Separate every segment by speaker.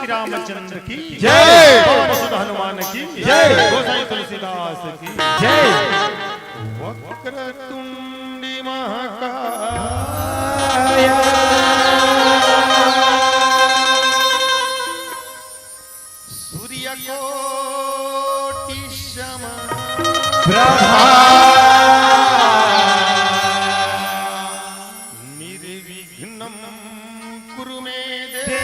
Speaker 1: श्री रामचंद्र की
Speaker 2: जय।
Speaker 1: हनुमान की
Speaker 2: जय।
Speaker 1: गोसाई तुलसीदास की
Speaker 2: जय।
Speaker 1: वक्रतुंडी महाकाय सूर्यकोटि समप्रभा निर्विघ्नं कुरु मे देव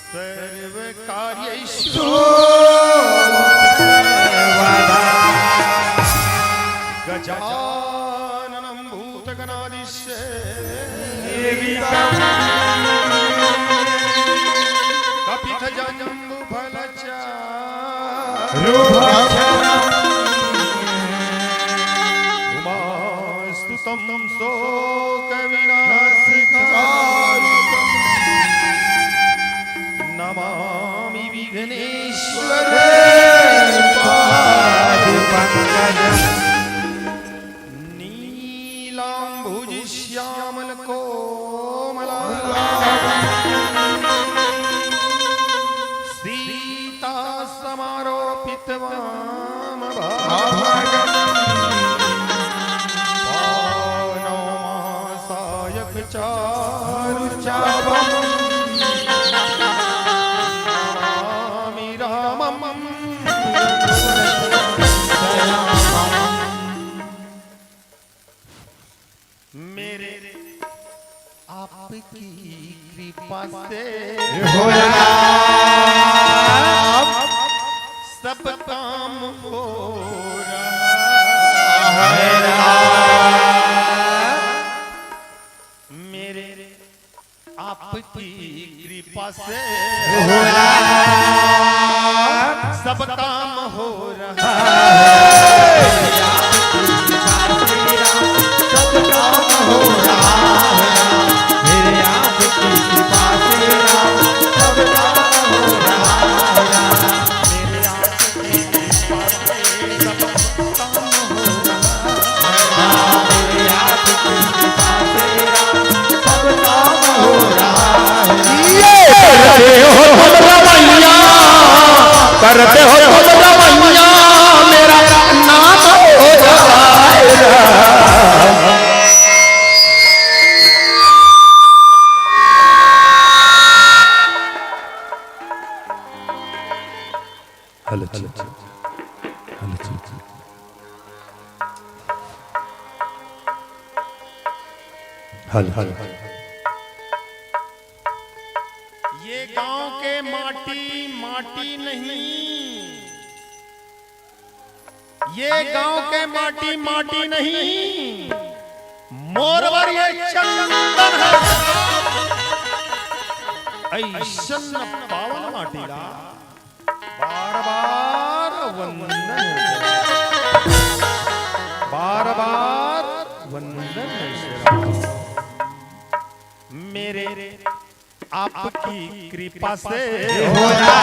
Speaker 1: सर्वकार्येषु गजाननं भूतगणाधीशेवितं उमास्तुतं शोकविनाशकारितं नमामि विघ्नेश्वरे पादपङ्कजम् मेरे आपकी कृपा से सब काम हो रहा है। मेरे आपकी कृपा से सब काम हो रहा है। सब काम हो रहा है। मेरे आपकी कृपा से सब काम हो रहा है। मेरे आपकी कृपा से सब काम हो रहा है। मेरे आपकी कृपा से सब काम हो रहा है।
Speaker 2: करते हो रवैया मेरा नाम हो जाएगा।
Speaker 1: ये गांव के माटी माटी नहीं, ये गांव के माटी माटी नहीं, मोरवर ये चंदन है। ऐसन पावन माटीला बार बार वंदन है, बार बार वंदन है। मेरे आपकी कृपा से हो रहा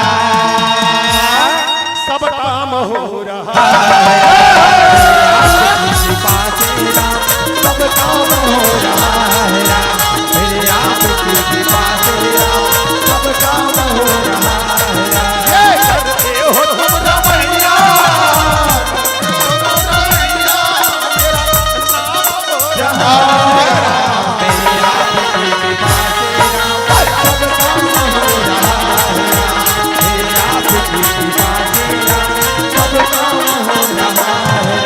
Speaker 1: सब काम हो रहा है। आपकी कृपा से सब काम हो रहा है। मेरे आपकी कृपा से सब काम हो रहा है। करते हो तुम रवैया मेरा नाम हो रहा है। मेरे आपकी कृपा से सब काम हो रहा है। मेरे आपकी कृपा से सब काम हो रहा है।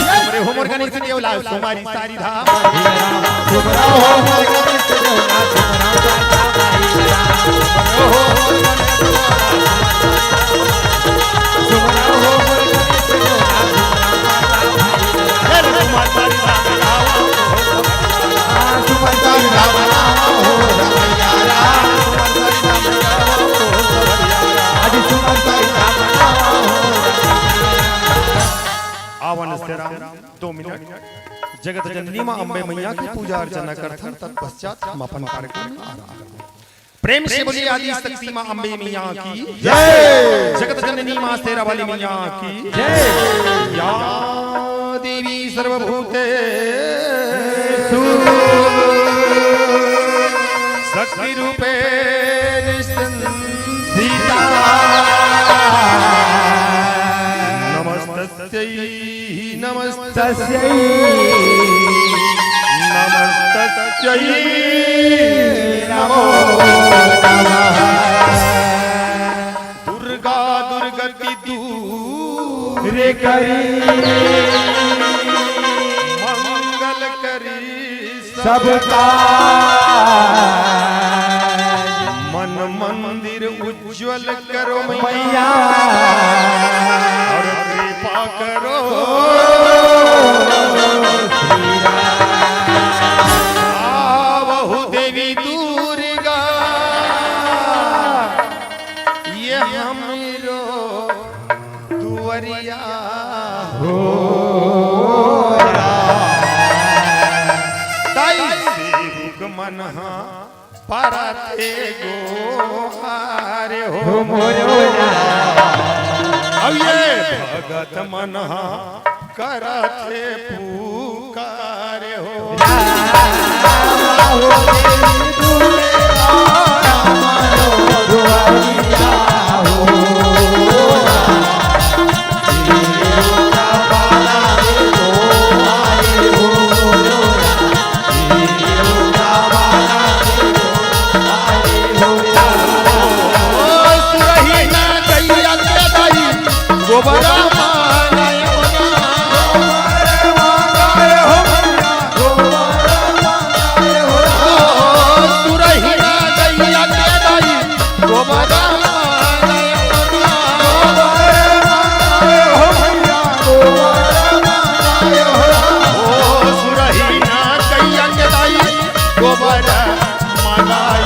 Speaker 1: हमरे होमर गणेश देवला तुम्हारी सारी धाम तुम्हारा होमर गणेश देवला तुम्हारा आवन से राम 2 मिनट जगत जननी मां अम्बे मैया की पूजा अर्चना करथन तत्पश्चात हम अपन कार्यक्रम में आरंभ। प्रेम से बोलिए आदि शक्ति मां अम्बे मैया की जय। जगत जननी मां शेरावाली मैया की जय। या देवी सर्वभूतेषु शक्ति रूपे सीता नमस्तस्यै नमस्तस्यै नमस्तस्यै नमो नमः। दुर्गा दुर्गति दूर करी मंगल करी सबका मन मंदिर उज्जवल करो मैया और कृपा करो आवहु देवी दुर्गा ये हमरो दुवरिया हो मन परते गोहारे हो मोरा। अब ये भगत मन करते पुकारे हो गोबरा मांगाय हो सुरहिना गैया के दाई गोबरा मांगाय हो सुरहिना गैया के दाई गोबरा मांगाय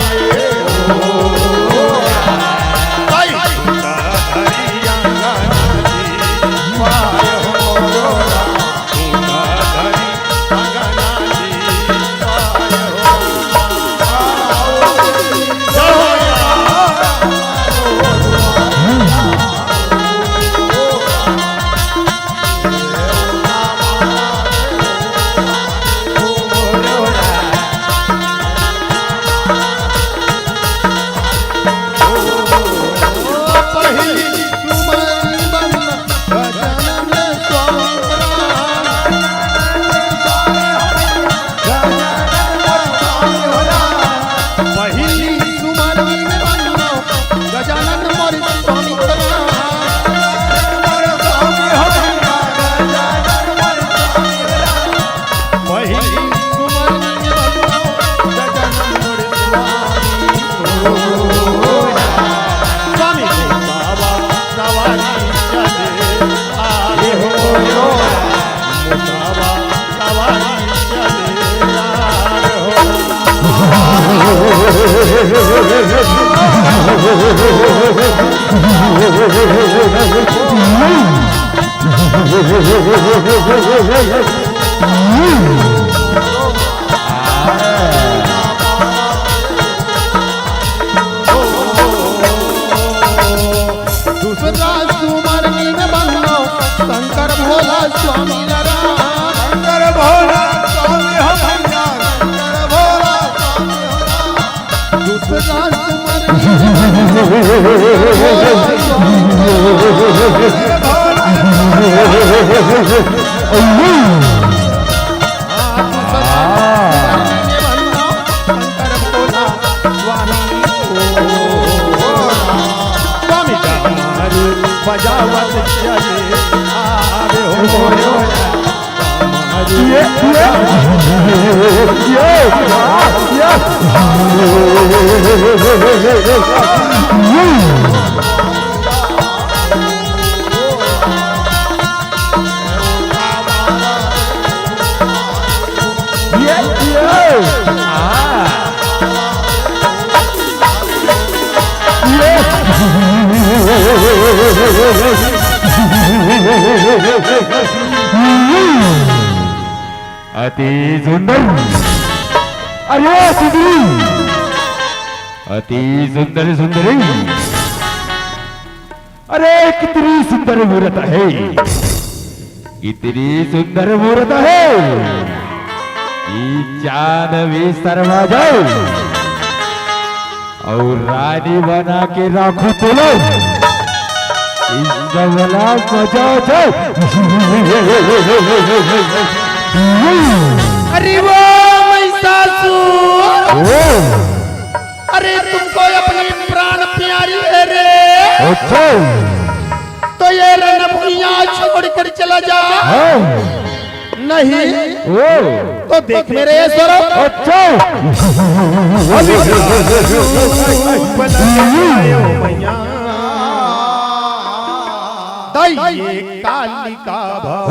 Speaker 1: दूसरा सुमरनी में बनो शंकर भोला स्वामी लरा शंकर भोला स्वामी हो शंकर भोला स्वामी दूसरा बजावत चले आरे हो
Speaker 2: अति सुंदर अरे सुंदरी अति सुंदर सुंदरी अरे कितनी सुंदर मूर्त है कितनी सुंदर मूर्त है चांद भी शर्मा जाओ और रानी बना के रखू तो लो इसका वाला मजा जाए।
Speaker 1: अरे वो महिषासुर, अरे तुमको अपनी प्राण प्यारी है रे,
Speaker 2: अच्छा
Speaker 1: तो ये रणभूमिया छोड़ कर चला जा। नहीं तो देख मेरे ये स्वरूप,
Speaker 2: अच्छा
Speaker 1: दैये कालिका भव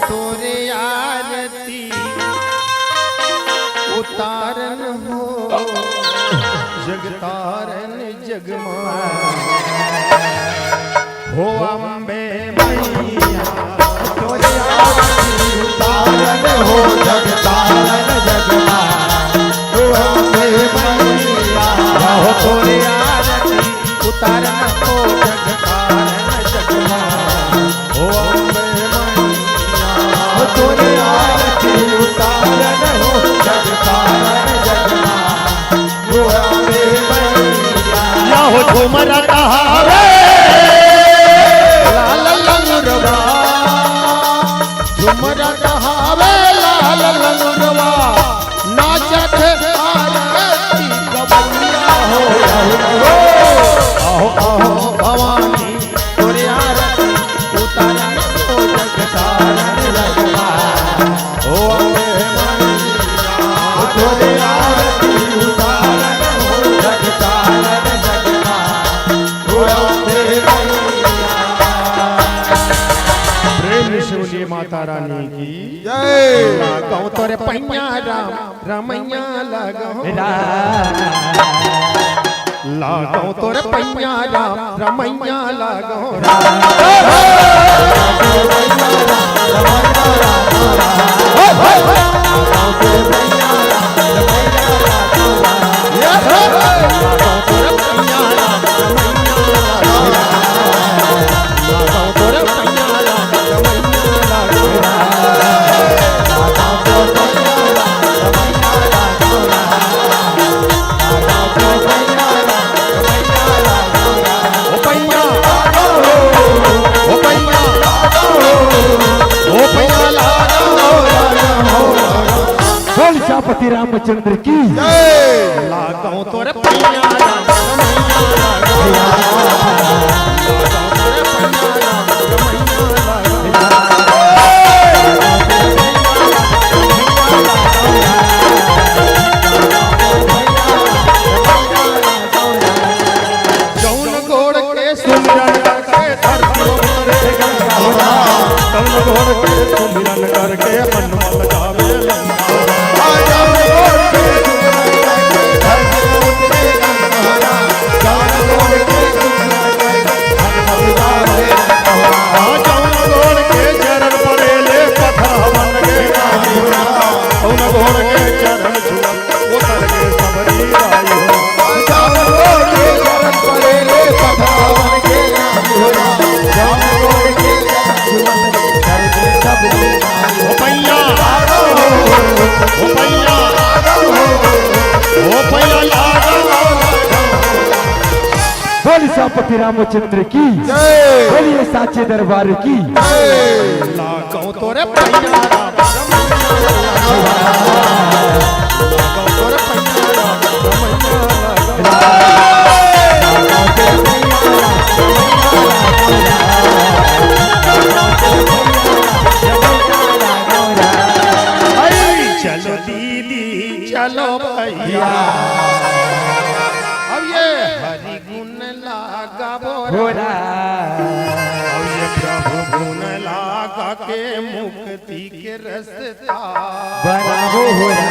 Speaker 1: तोरे आरती उतारन हो जगतारन जगमा हो अम्बे मैया, तोरे आरती उतारन हो जगतारन जगमा हो अम्बे मैया, हो तोरे आरती उतारन हो जगतारन जगमा हो अम्बे मैया, हो तोरे आरती उतारन हो जगतारन जगमा हो अम्बे मैया, हो झूमर कहावे लाल लंगुरवा, झूमर कहावे लाल लंगुरवा, नाचत आरती गवैया हो आहो आहो भवानी, तोरे आरती उतारन हो जगतारन जगमा हो अम्बे मैया, हो तोरे आरती उतारन हो जगतारन जगमा हो अम्बे मैया। प्रेम से बोलिए माता रानी की जय। लगाओ तोरे पैया राम रमैया लगाओ, लगाओ तोरे पैया राम रमैया लगाओ, लगाऊं तोरे पैया राम रमैया लगाऊं तोरे पैया राम रमैया लगाऊं जौन घोड़ के सुमिरन करके धरती रे गंगा जौन घोड़ के सुमिरन करके मन लगावे
Speaker 2: बोली श्यामपति रामचंद्र की बोलिए साचे दरबार की
Speaker 1: लगाऊं तोरे पैया राम लगाऊं तोरे पैया राम चलो दीदी चलो भैया अब ये हरि गुण लागा बोरा अब ये प्रभु गुण लागा के मुक्ति के रास्ता
Speaker 2: बनाओ होरा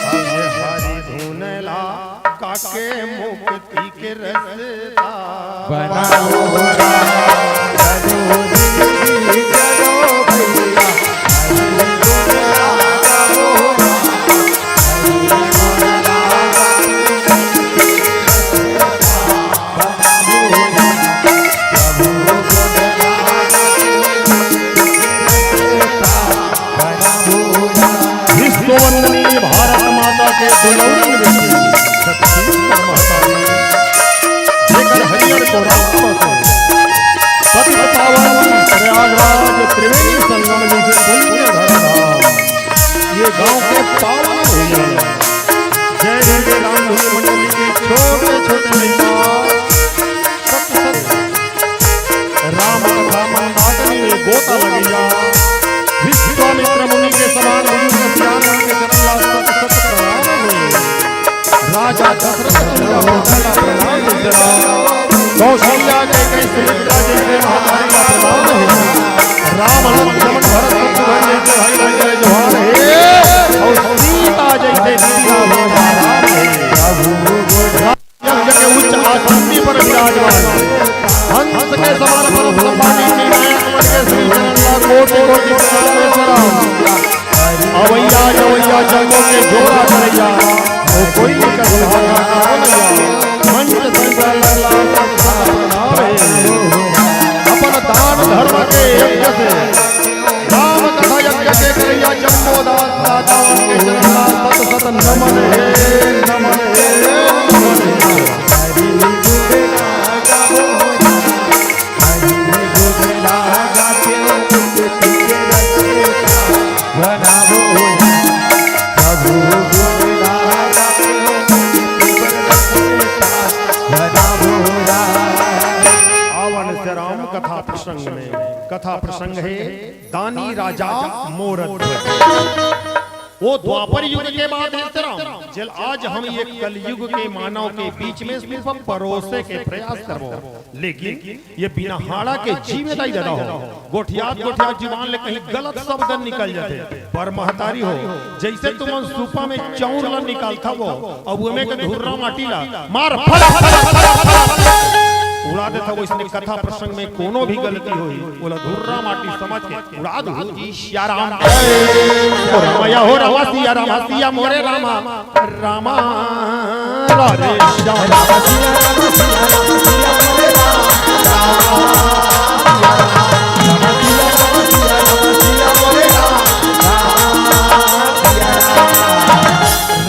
Speaker 1: अब ये हरि गुण लागा के मुक्ति के रास्ता
Speaker 2: बनाओ होरा चलो दीदी चलो भैया
Speaker 1: वंदनीय भारत माता के दुलौरी माता जेकर हरियर को पति पावन प्रयागराज त्रिवेणी संगम जैसे पुण्य धरा धाम ये गांव के पावन भैया जय जय राम मंडली के छोटे छोटे भैया राम कथा मंदाकिनी में गोता लगैया विश्वामित्र मुनि के समान राजा दशरथ कौशल्या के कई सुमित्रा जैसे महारानी का प्रणाम है राम लक्ष्मण भरत शत्रुघ्न जैसे भाई जय जोहार है और सीता जैसे दीदी यज्ञ के उच्च आसन पर विराजमान हंस के समान परम संपादी की नायक मन के श्री चरण कोटि कोटि प्रणाम अवैया जवैया जगों के जोड़ा करैया ओ कोई कर भागा बोलैया मंच संचालला अपन दान धर्म के यज्ञ से राम कथा यज्ञ के करैया जम्बोदास दाता के चरण सत सत नमन हे नमन हे कथा प्रसंग है दानी राजा मोरध्वज वो द्वापर युग के बाद है राम जल आज हम ये कलयुग के मानव के बीच में सिर्फ परोसे के प्रयास करबो लेकिन ये बिना हाड़ा के जीवे दाई दादा हो गोठियात जुबान ले कहीं गलत शब्द निकल जाते पर महतारी हो जैसे तुम सूपा में चौर ला निकालता वो अब में के धुर्रा माटीला मार फल उड़ा देता वो इसने कथा प्रसंग में कोनो भी गलती हुई बोला धुर्रा माटी समझ के उड़ा दो जी श्या राम और रामया हो रवा सिया राम सिया मोरे रामा रामा राधे श्याम राम सिया मोरे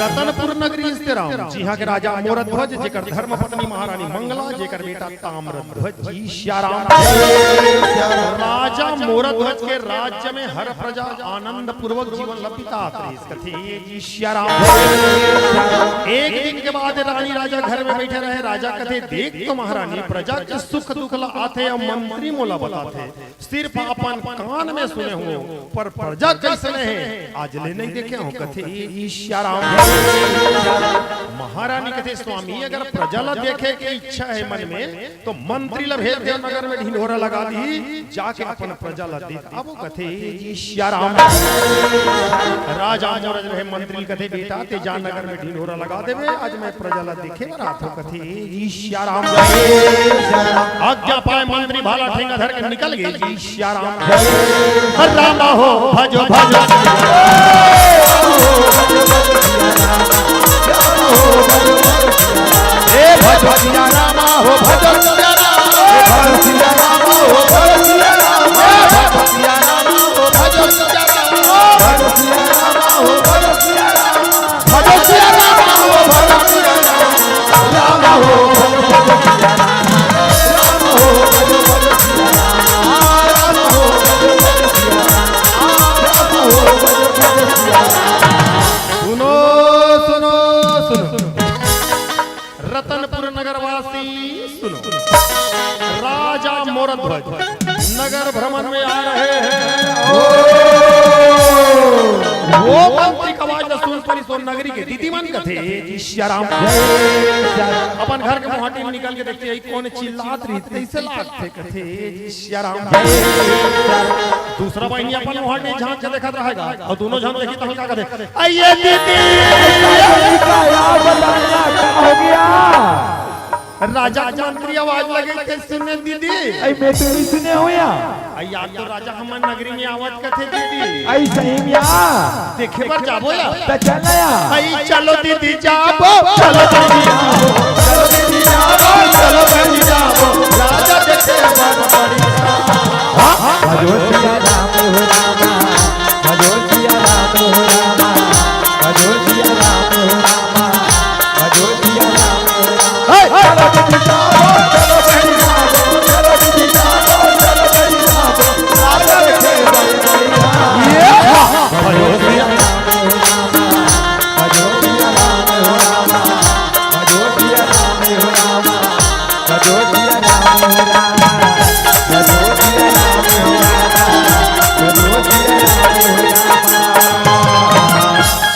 Speaker 1: रतनपुर नगरी स्थिर राम जी हाँ के राजा मोरध्वज जेकर धर्म पत्नी महारानी मंगला जेकर बेटा ताम्रध्वज जी श्याराम। राजा मोरध्वज के राज्य में हर प्रजा आनंद पूर्वक जीवन लपिता कथे जी श्याराम। एक दिन के बाद रानी राजा घर में बैठे रहे। राजा कथे देख तो महारानी प्रजा के सुख दुख आते और मंत्री मोला बताते सिर्फ अपन कान में सुने हो पर प्रजा कैसे है आज ले नहीं देखे हो कथे श्याराम। महारानी कथे स्वामी अगर प्रजा ला देखे की इच्छा है मन में तो मंत्री ला भेज दे नगर में ढिंढोरा लगा दी जाके अपन प्रजा ला दे अब कथे श्याराम। राजा मोरज रहे मंत्री कथे बेटा ते जा नगर में ढिंढोरा लगा देवे आज मैं प्रजा ला देखे बरा तो कथे श्याराम। आज्ञा पाए मंत्री भाला ठेंगा धर के निकल गए जी श्याराम। राम हो भजो भजो भजो सिया राम हो भजो सिया राम सिया राम हो भजो सिया राम भजो सिया राम हो भजो सिया राम भजो सिया राम हो भजो सिया राम भजो सिया राम हो भजो सिया राम राम हो भजो सिया राम राम हो भजो सिया राम राम हो भजो सिया राम राम हो भजो सिया राम। सुनो सुनो सुनो रतनपुर नगरवासी सुनो राजा मोरध्वज नगर भ्रमण में आ रहे हैं। वो मंत्री का आवाज सुन पड़ी सो नगरी के दीदीमान कथे श्याराम। अपन घर के मोहटी में निकल के देखते हैं कौन चिल्लात रही कैसे लागते कथे श्याराम। दूसरा बहनी अपन मोहटी झांक के देखत रहेगा और दोनों झांक देखी तो क्या करे आइए दीदी हो गया राजा मंत्री आवाज लगे कैसे सुने दीदी
Speaker 2: आई मैं तो नहीं सुने हो या
Speaker 1: आई आप तो राजा हमार नगरी में आवाज कथे दीदी
Speaker 2: आई सही में या
Speaker 1: देखे पर जाबो या
Speaker 2: तो चल या
Speaker 1: आई चलो दीदी जाबो चलो दीदी जाबो चलो दीदी जाबो चलो बहनी जाबो राजा देखे बर बड़ी हां
Speaker 2: भजो सिया राम हो रामा भजो सिया राम हो रामा भजो सिया राम हो रामा भजो सिया राम हो रामा चलो दीदी जाबो चलो बहनी जाबो चलो दीदी जाबो चलो बहनी जाबो राजा देखे बर बड़ी ये भजो सिया राम हो रामा भजो सिया राम हो रामा भजो सिया राम हो रामा भजो सिया राम हो रामा भजो सिया राम हो रामा भजो सिया राम हो रामा।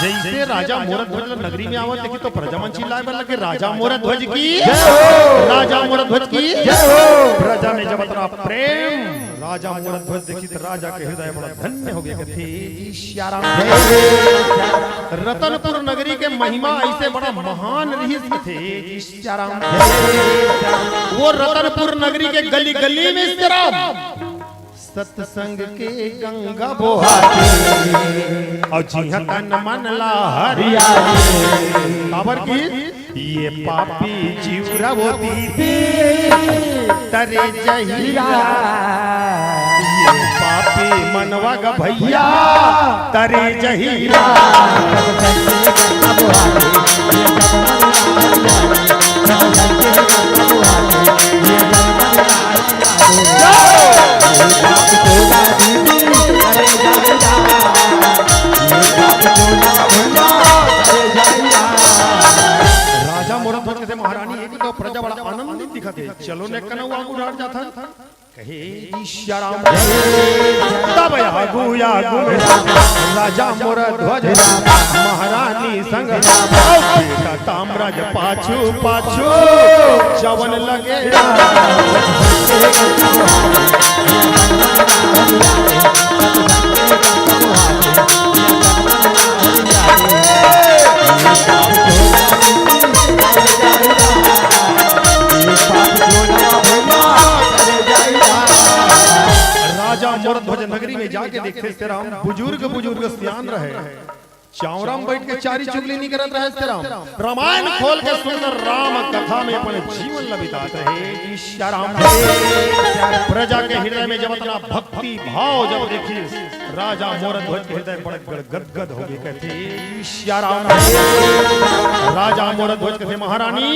Speaker 1: जैसे राजा मोरध्वज नगरी में आवत देखी तो प्रजामन चिल्लाए बन लगे राजा मोरध्वज की राजा मोरध्वज की प्रजा में जब इतना प्रेम राजा मोरध्वज देखी तो राजा के हृदय बड़ा धन्य हो गया कथे श्याराम। रतनपुर नगरी के महिमा ऐसे बड़ा महान रही थे श्याराम। वो रतनपुर नगरी के गली गली में श्याराम सत्संग के गंगा बोहाती और जिहा तन मन लहरियाली खबर की ये पापी जीवरा वो दीदी तरे जहिया ये पापी मनवा ग भैया तरे जहिया राजा मोरध्वज कहते महारानी एक तो प्रजा बड़ा आनंदित दिखते चलो ने कनवा उड़ाड़ जाता कहे श्याराम। तब आगू आगू राजा मोरध्वज महारानी संग बेटा ताम्रज पाछू पाछू चवन लगे राजा मोरध्वज नगरी में जाके देखते श्री राम बुजुर्ग बुजुर्ग सियान रहे चावराम बैठ के चारी चुगली नहीं करत रहे तेरा रामायण खोल के सुंदर राम कथा में अपने जीवन ला बितात रहे ईश्वराम प्रजा के हृदय में जब इतना भक्ति भाव जब देखी राजा मोरध्वज के हृदय बड़े गदगद हो गए कहते ईश्वराम राजा मोरध्वज कहते महारानी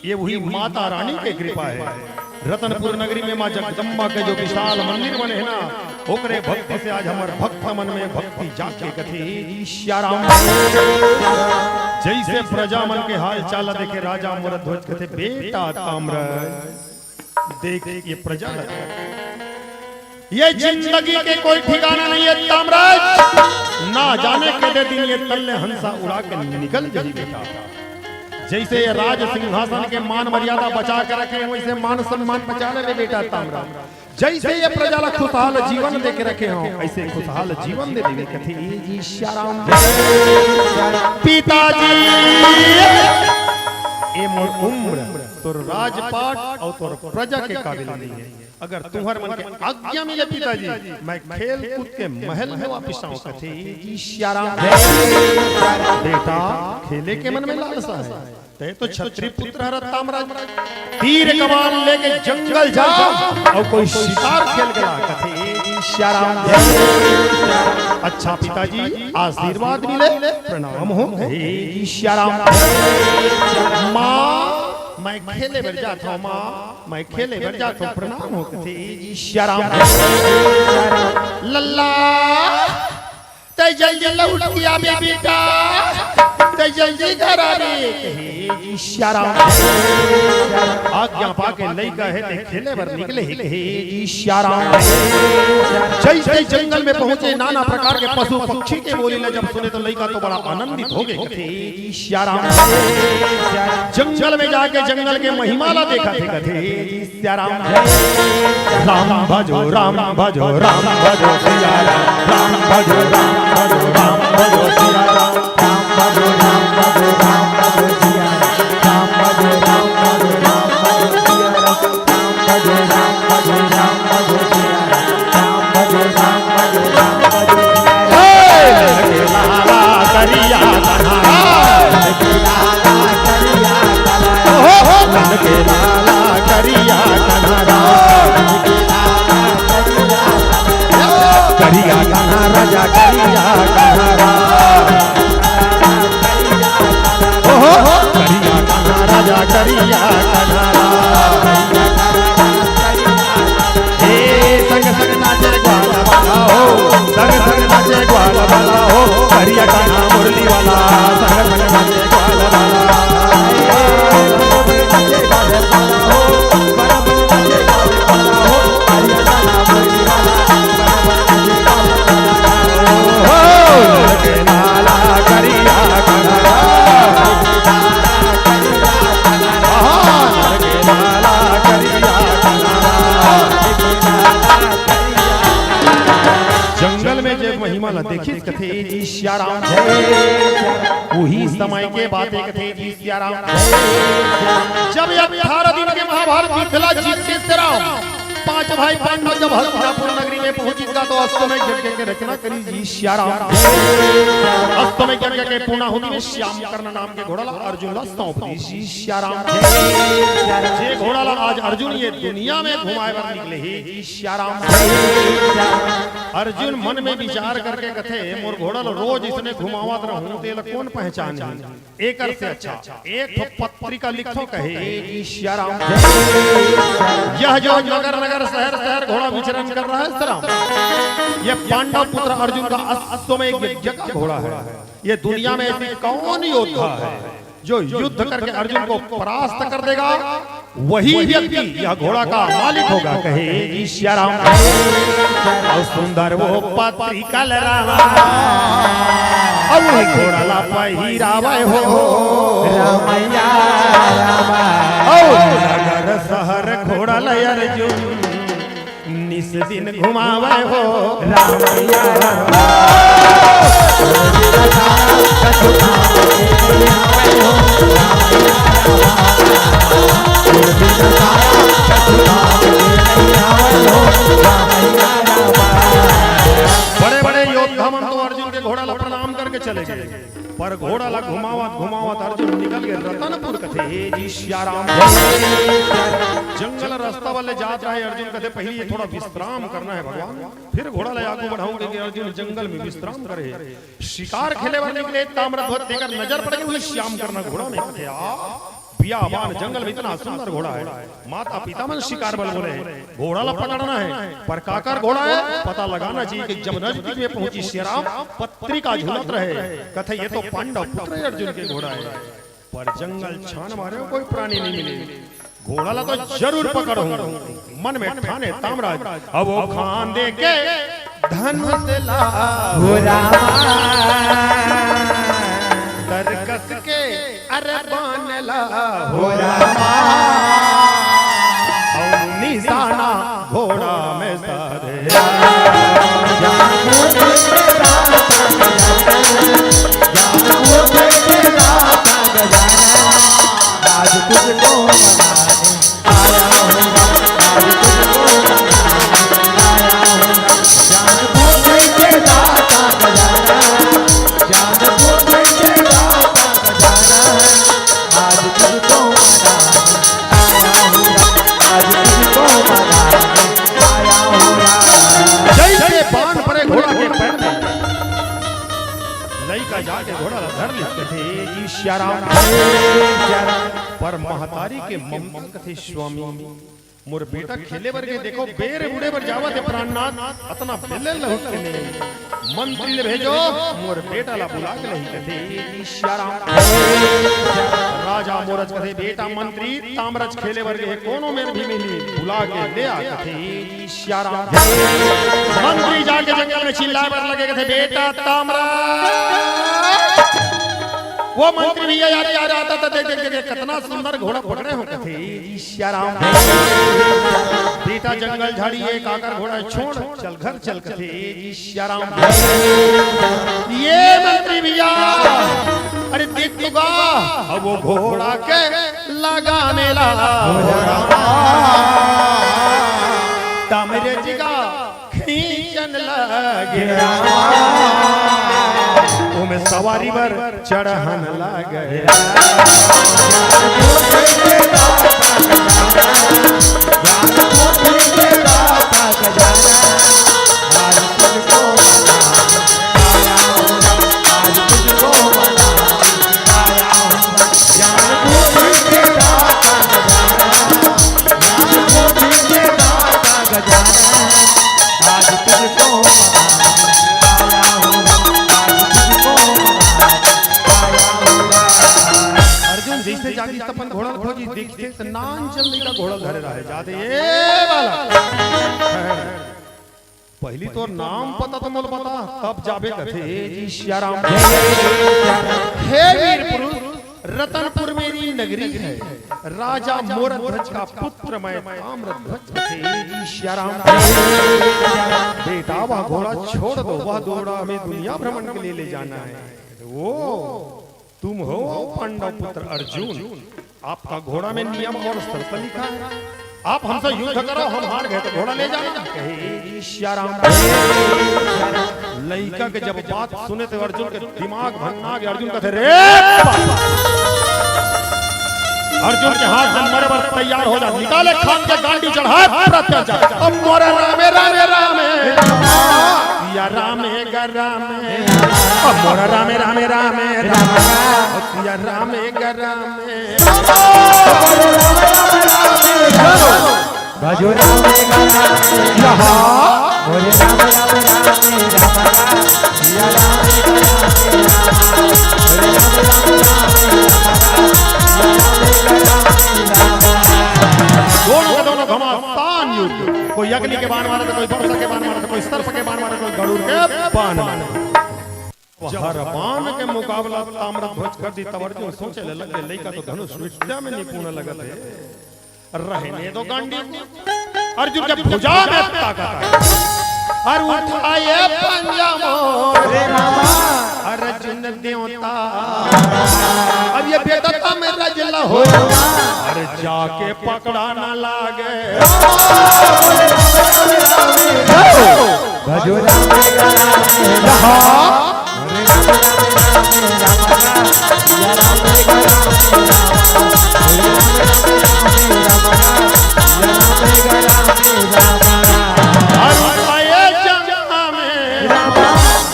Speaker 1: ये वही माता रानी की कृपा है रतनपुर नगरी में मां जगदम्बा के जो विशाल मंदिर बने हैं ना ओकरे भक्ति से आज हमारे भक्त मन में भक्ति जाके कथे ईश्वराम जैसे प्रजा मन के हाल चाल देखे राजा मोरध्वज कहते बेटा ताम्रध्वज देख ये प्रजा ये जिंदगी के कोई ठिकाना नहीं है ताम्रध्वज ना जाने के दे दिन ये तल्ले हंसा उड़ा के निकल जाई बेटा जैसे ये राज सिंहासन के मान मर्यादा बचा कर रखे वैसे मान सम्मान बचा ले बेटा ताम्रा जैसे ये प्रजा ला खुशहाल जीवन दे के रखे हो ऐसे खुशहाल जीवन दे देवे कथी ईश्वराम पिताजी ए मोर उम्र तोर राजपाट और तोर प्रजा के काबिल नहीं है अगर तुम्हार मन के आज्ञा मिले पिताजी मैं खेल कूद के महल में वापस आऊं कथी ईश्वराम बेटा खेले के मन में लालसा है ते तो क्षत्रिय पुत्र है ताम्रध्वज तीर कमान लेके जंगल जा और कोई शिकार खेल गया कथे ईश्वराम अच्छा पिताजी आशीर्वाद मिले प्रणाम हो ईश्वराम माँ मैं खेले बढ़ जाता हूँ माँ मैं खेले बढ़ जाता हूँ प्रणाम हो कथे ईश्वराम लल्ला ते जल्दी लौट किया बेटा ते जल्दी घर आ रे ईश्वराम आज्ञा पाके लइका है ते खेले बर निकले हे ईश्वराम जैसे जंगल में पहुंचे नाना प्रकार के पशु पक्षी के बोली ले जब सुने तो लइका तो बड़ा आनंदित हो गए थे ईश्वराम जंगल में जाके जंगल के महिमा ला देखा थे कथे ईश्वराम राम भजो राम भजो राम भजो सिया राम भजो राम भजो राम भजो सिया राम भजो राम भजो राम भजो सिया राम भजो राम भजो राम भजो सिया राम भजो राम भजो राम भजो सिया राम भजो राम भजो राम भजो हे लाला करिया कन्हरा के लाला करिया कन्हरा हो के लाला करिया कन्हरा करिया कन्हरा राजा करिया कन्हरा ओहो करिया कन्हरा राजा करिया कन्हरा हे संग संग नाचे ग्वाला वाला हो संग संग नाचे ग्वाला वाला हो करिया कन्हरा मुरली वाला संग संग नाचे ग्वाला वाला जंगल में जब महिमा ला देखी कथे ईश्वराम वही समय के बातें कथे ईश्वराम जब 18 दिन के महाभारत मिथिला जीत के तेरा पांच भाई पांडव जब हस्तिनापुर नगरी में पहुंचेगा तो अस्तमय यज्ञ के रचना करी ईश्वराम अस्तमय यज्ञ के पूर्णाहुति में श्याम कर्ण नाम के घोड़ा अर्जुन ला सौंप दी ईश्वराम जे घोड़ा ला आज अर्जुन ये दुनिया में घुमाए बर निकले ही ईश्वराम अर्जुन मन में विचार करके कथे मोर घोड़ा ला रोज इसने घुमावत रहूं तेल कौन पहचान एकर से अच्छा एक पत्रिका लिखो कहे ईश्वराम यह जो नगर नगर शहर शहर घोड़ा विचरण कर रहा है इस तरह ये पांडव पुत्र अर्जुन का अश्वमेध यज्ञ का घोड़ा है ये दुनिया में ऐसी कौन योद्धा है जो युद्ध करके अर्जुन को परास्त कर देगा वही व्यक्ति यह घोड़ा का मालिक होगा कहे ईश्वराम और सुंदर वो पत्रिका अब वही घोड़ा ला पहिरावे हो
Speaker 2: रामैया रामा
Speaker 1: नगर शहर घोड़ा ला अर्जुन निस दिन घुमावे हो
Speaker 2: रामैया रामा
Speaker 1: बड़े बड़े योद्धा मन तो अर्जुन के घोड़ा ला प्रणाम करके चले गए कथे जी सिया राम। जंगल रास्ता वाले जाता है अर्जुन कहते पहले ये थोड़ा विश्राम करना है भगवान, फिर घोड़ा ले आगे बढ़ाऊंगे कि अर्जुन जंगल में विश्राम करे। शिकार खेले वाले के लिए ताम्रध्वज देकर नजर पड़ गई श्याम करना घोड़ा में कथे बियाबान जंगल में इतना सुंदर घोड़ा है। माता पिता मन शिकार बल बोले घोड़ा ला पकड़ना है, पर काकर घोड़ा है पता लगाना चाहिए कि जब नजदीक में पहुंची श्री राम पत्री का झुलत रहे कथे ये तो पांडव पुत्र अर्जुन के घोड़ा है। पर जंगल छान मारे कोई प्राणी नहीं मिले, घोड़ा ला तो जरूर पकड़ो मन में ठाने तामराज। अब वो खान दे के धनुष ला
Speaker 2: हो रामा
Speaker 1: तरकस के अरे बानला
Speaker 2: हो रामा
Speaker 1: निशाना घोड़ा में सारे
Speaker 2: आज तुझको मनाने आया हूँ, आज तुझको मनाने आया हूँ। जानपुर के दाता खजाना, जानपुर के दाता खजाना, आज तुझको मनाने आया हूँ, आज तुझको मनाने आया हूँ।
Speaker 1: जैसे बाण परे घोड़ा के पैर में लई का जाके घोड़ा धर लिखते थे जी सिया राम। पर महतारी के मम्मा कथे स्वामी मोर बेटा खेले बर के देखो बेर उड़े बर जावा थे प्राणनाथ अतना बेले लहुट के ने मंत्री ले भेजो मोर बेटा ला बुला के लही कथे जी सिया राम। राजा मोरज कथे बेटा मंत्री तामरज खेले बर के कोनो में भी मिली बुला के ले आ कथे जी सिया राम। मंत्री जाके जंगल में चिल्लाए बर लगे कथे बेटा तामरज। वो मंत्री भी यार आता था देख देख के कितना सुंदर घोड़ा पकड़े हो कथे जी सिया राम। बेटा जंगल झाड़ी एक आकर घोड़ा छोड़ चल घर चल कथे जी सिया राम। ये मंत्री भैया अरे देख तो गा अब वो घोड़ा के लगाने लगा तामरे जिगा खींचन लगे में सवारी पर चढ़न लगे। घोड़ा खोजी देखते नान चंदी का घोड़ा धरे रहे जाते ये वाला पहली तो नाम पता तो मोल पता तब जाबे कथे जी सिया राम। हे वीर पुरुष रतनपुर मेरी नगरी है, राजा मोरध्वज का पुत्र मैं ताम्रध्वज कथे जी सिया राम। बेटा वह घोड़ा छोड़ दो, वह घोड़ा हमें दुनिया भ्रमण के लिए ले जाना है। वो तुम हो पांडव पुत्र अर्जुन, आपका घोड़ा में नियम और शर्त लिखा है, आप हमसे युद्ध करो हम हार गए तो घोड़ा ले जाना कहे सिया राम। लइका के जब बात सुने तो अर्जुन के दिमाग भन्ना गया। अर्जुन कहते रे अर्जुन के हाथ में मरे पर तैयार हो जा, निकाले खान के गांडी चढ़ा प्रत्याचार। अब मोरे रामे रामे रामे या रामे गरामे, अब मोरे रामे रामे रामे या रामे गरामे
Speaker 2: भजो रामे गरामे मोरे राम राम रामे राम या रामे गरामे मोरे राम राम रामे
Speaker 1: दोनों घमासान युद्ध, कोई अग्नि के बाण मारा था, कोई वर्षा के बाण मारा था, कोई सर्प के बाण मारा था, कोई गरुड़ के बाण मारा। हर बाण के मुकाबला ताम्रध्वज कर दी तब अर्जुन सोचे लगे लइका तो धनुष विद्या में निपुण लगत है, रहने दो गांडी। अर्जुन के भुजा में ताकत है और उठाए पंजा मोरे रामा अर्जुन देवता। अब ये बेटा में रजला हो अरे जाके पकड़ा ना लागे।
Speaker 2: भजो रामे गरामे मोरे राम राम रामे राम या रामे गरामे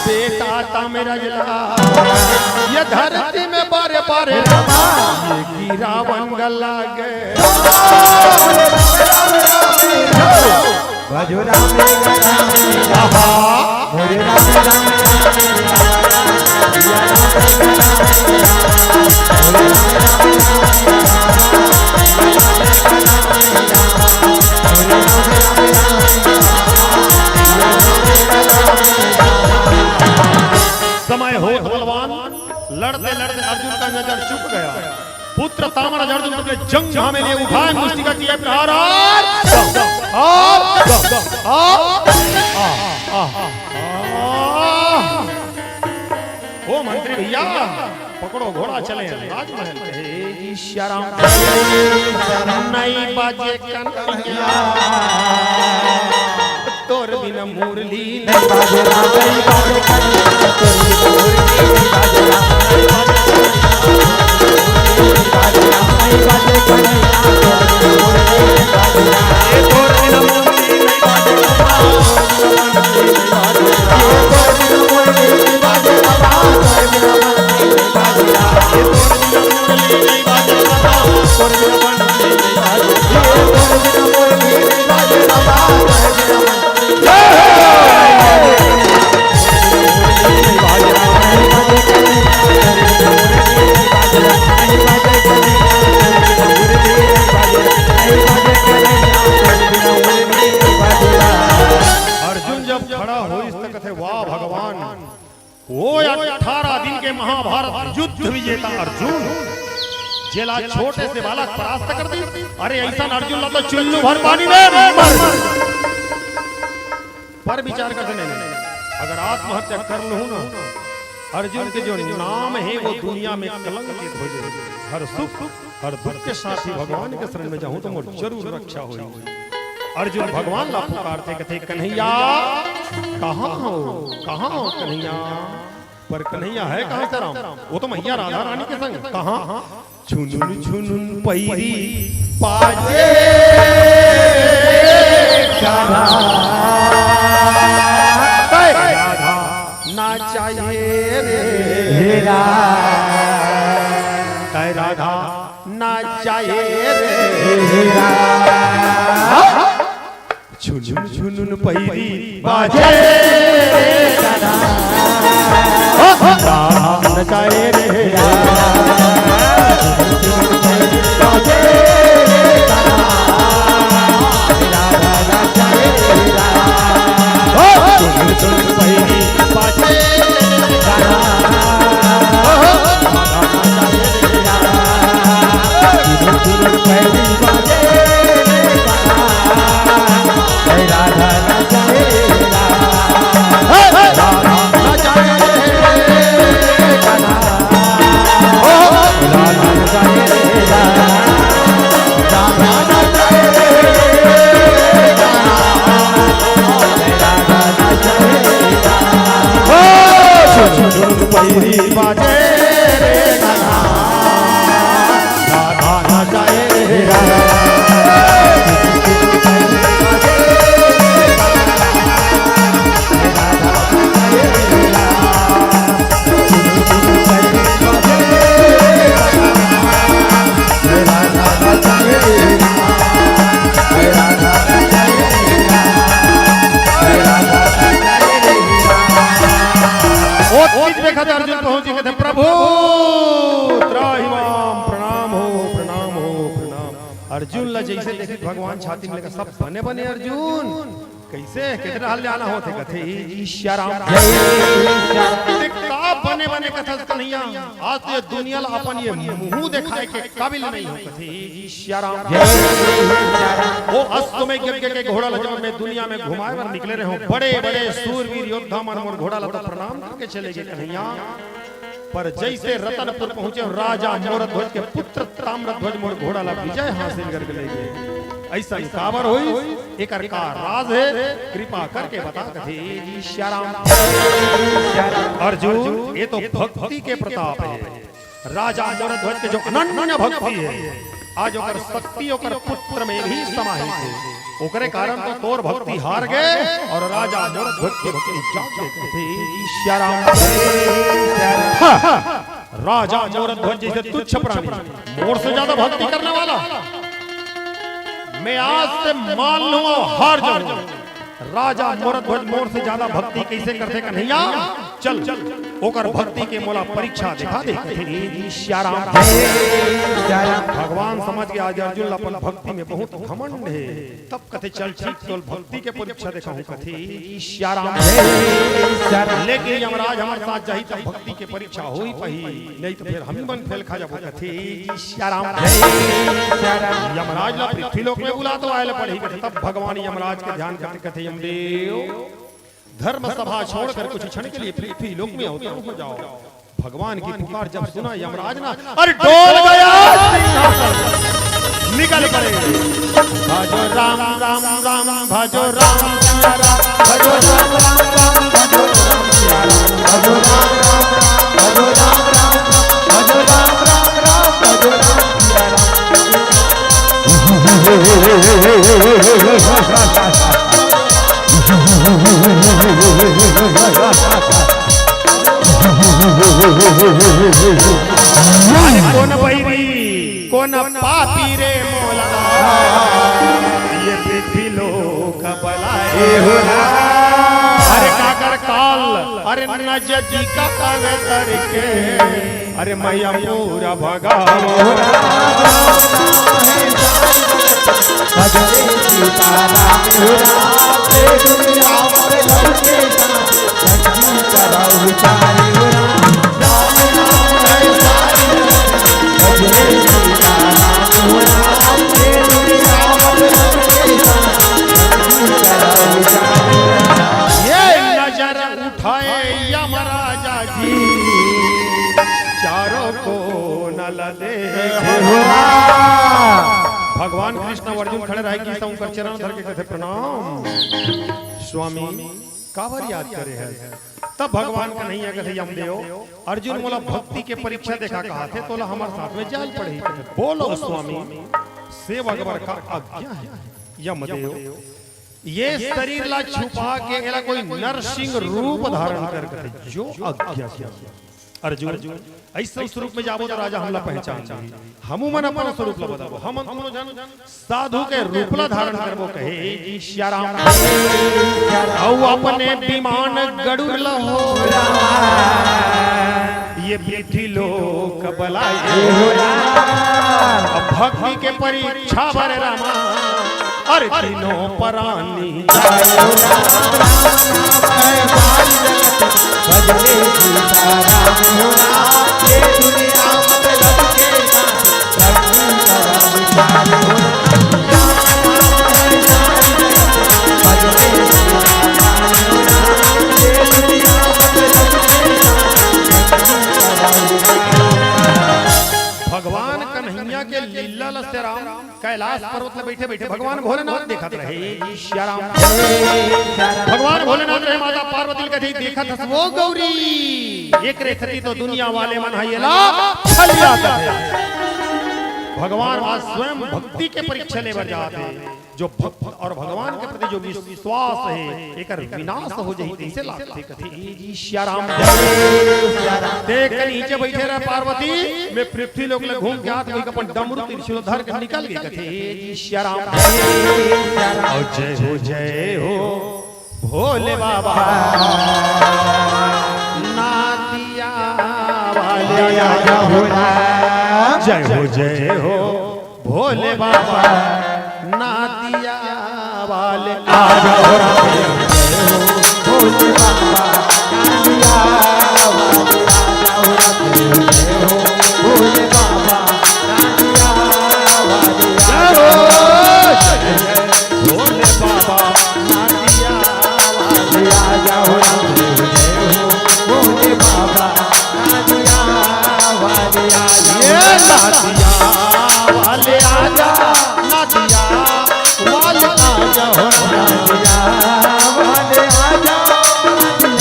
Speaker 1: बेटा था मेरा जला ये धरती में बारे बारे ये गिरा बन गला गए
Speaker 2: भजो राम
Speaker 1: समय हो बलवान लड़ते लड़ते अर्जुन का नजर चुक गया पुत्र तामराज अर्जुन के जंग में लिए उठाए मुष्टिका किया प्रहार ओ मंत्री भैया पकड़ो घोड़ा चले राजमहल हे श्याराम नहीं बाजे कन्हैया तोर बिना मुरली नहीं बाजे नहीं बाजे कन्हैया तोर बिना मुरली नहीं बाजे नहीं बाजे कन्हैया तोर बिना मुरली नहीं बाजे तोर बिना मुरली नहीं बाजे तोर बिना मुरली नहीं बाजे तोर बिना मुरली नहीं बाजे तोर बिना मुरली नहीं बाजे तोर बिना मुरली नहीं बाजे अर्जुन जब खड़ा हो इस तक थे वाह भगवान वो 18 दिन के महाभारत युद्ध विजेता अर्जुन जेला छोटे से बालक परास्त कर दी अरे ऐसा अर्जुन ला तो चुल्लू भर पानी में मर पर विचार करते नहीं अगर आत्महत्या कर लूं ना अर्जुन के जो नाम है वो दुनिया में कलंकित हो जाएगी हर सुख हर दुख के साथ ही भगवान के शरण में जाऊं तो मोर जरूर रक्षा होगी अर्जुन भगवान ला पुकारते कहते कन्हैया कहाँ हो कन्हैया पर कन्हैया है कहाँ से राम वो तो मैया राधा रानी के संग कहाँ छुनुन छुनुन पैरी पाजे राधा ना चाहिए रे राधा ना चाहिए रे छुनुन छुनुन पैरी बाजे राधा ना चाहिए रे बाजे अर्जुन पहुंचे कहते प्रभु त्राहिमाम प्रणाम हो प्रणाम अर्जुन ला जैसे देखे भगवान छाती में लगा सब बने बने अर्जुन कैसे कितना हाल जाना होते कथे ईश्वराम का बने बने कथा कन्हैया आज तो दुनिया ला अपन ये मुंह दिखाए के काबिल नहीं हो कथे ईश्वराम वो अस्त में गिर के घोड़ा ला जब मैं दुनिया में घुमाए वर निकले रहे हो बड़े बड़े सूरवीर योद्धा मन मोर घोड़ा ला तो प्रणाम करके चले गए कन्हैया पर जैसे रतनपुर पहुंचे राजा मोरध्वज के पुत्र ताम्रध्वज मोर घोड़ा ला विजय हासिल करके ले गए ऐसा ही काबर हुई एक का राज है कृपा करके बता कथे ईश्वराम अर्जुन ये तो भक्ति के प्रताप है राजा मोरध्वज के जो अनन्य भक्ति है आज ओकर शक्ति ओकर पुत्र में भी समाहित है। ओकरे कारण तो तोर भक्ति हार गए और राजा मोरध्वज की भक्ति जाग गई। श्याराम राजा मोरध्वज जैसे तुच्छ प्राणी मोर से ज्यादा भक्ति करने वाला मैं आज से मान लूंगा हार जाऊंगा। राजा मोरध्वज मोर से ज्यादा भक्ति कैसे करते कन्हैया चल ओकर भक्ति के मोला परीक्षा दिखा दे। श्याराम भगवान समझ के आज अर्जुन अपन भक्ति में बहुत घमंड है तब कथे चल ठीक तो भक्ति के परीक्षा दिखाऊं कथे। श्याराम लेकिन यमराज हमारे साथ जाही तब भक्ति के परीक्षा हो ही पही नहीं तो फिर हम ही बन फेल खा जाबो कथे। श्याराम यमराज ला पृथ्वी लोक में बुला तो आयल पड़ी तब भगवान यमराज के ध्यान करते कथे यमदेव धर्म सभा छोड़कर कुछ क्षण के लिए पृथ्वी लोक में अवतरण हो जाओ। भगवान की पुकार जब सुना यमराज ना अरे डोल गया निकल पड़े। भजो राम राम राम भजो राम भजो राम राम भजो राम भजो राम भजो राम भजो राम राम भजो कौन बैरी कौन पापी रे मोला ये पृथ्वी लोक बलाए हो अरे काकर काल अरे नजदी का कावे करके अरे मैया पूरा भगा भगवान कृष्ण अर्जुन खड़े रहे कि उनका चरण धर के कहते प्रणाम स्वामी काबर याद करे है। तब भगवान का नहीं है कहते यमदेव अर्जुन बोला भक्ति के परीक्षा देखा कहा थे तोला हमारे साथ में जाल पड़ी बोलो स्वामी सेवक वर का आज्ञा है। यमदेव ये शरीर ला छुपा के एला कोई नरसिंह रूप धारण कर जो आज्ञा अर्जुन ऐसा स्वरूप में जाबो तो राजा हमला पहचान हमू मन अपन स्वरूप ला बताबो हम दोनों जन साधु के रूप ला धारण करबो कहे। श्याराम औ अपने विमान गरुड़ ला हो ये पृथ्वी लोक बलाए भक्ति के परीक्षा भरे रामा अरे तीनों परानी भजले सीताराम होना ये दुनिया मतलब के साथ लक्ष्मी का विचार होना भजले सीताराम होना ये दुनिया मतलब के साथ भगवान कन्हैया के लीला लस्तेराम कैलाश पर्वत में बैठे बैठे भगवान भोलेनाथ देखत रहे। श्याराम भगवान भोलेनाथ रहे माता पार्वती के देखत वो गौरी एक रेखती तो दुनिया वाले मन हयला छल जाता है। भगवान आज स्वयं भक्ति के परीक्षा ले बर जाते जो भक्त और भगवान के प्रति जो विश्वास है एकर विनाश हो जाई तैसे लागते कथी। श्याराम देख के नीचे बैठे रहे पार्वती में पृथ्वी लोक ले घूम के हाथ कोई अपन डमरू त्रिशूल धर के निकल गए कथी। श्याराम जय हो भोले बाबा नातिया वाले जय हो भोले बाबा नातिया वाले आ जाओ भोले बाबा नातिया वाले आ जाओ भोले बाबा नातिया वाले आ जाओ भोले बाबा नातिया वाले आ जाओ भोले बाबा नातिया वाले आ जाओ वाले आ जाओ वाले आ जाओ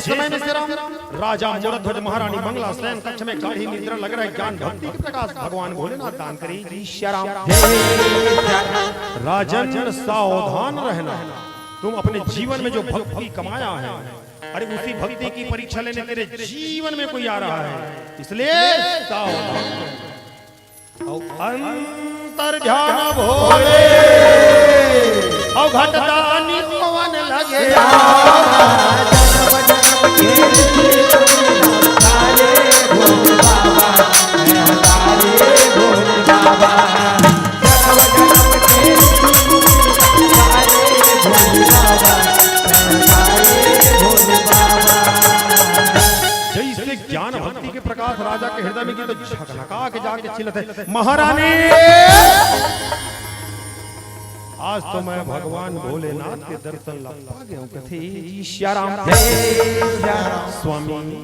Speaker 1: शेष समय में श्री राम राजा मूलध्वज महारानी मंगला शयन कक्ष में गाढ़ी निद्रा लग रहा है। ज्ञान भक्ति के प्रकाश भगवान भोलेनाथ दान करे। श्री राम राजन सावधान रहना, तुम अपने जीवन में जो भक्ति कमाया है, अरे उसी भक्ति की परीक्षा लेने तेरे जीवन में कोई आ रहा है, इसलिए सावधान। अंतर ध्यान भोले घटदानी पवन लगे जैसे ज्ञान भक्ति के प्रकाश राजा के हृदय में की तो झकझका के जाके चिल्लत है, महारानी आज तो मैं भगवान भोलेनाथ के दर्शन ला गया कथी। श्री राम स्वामी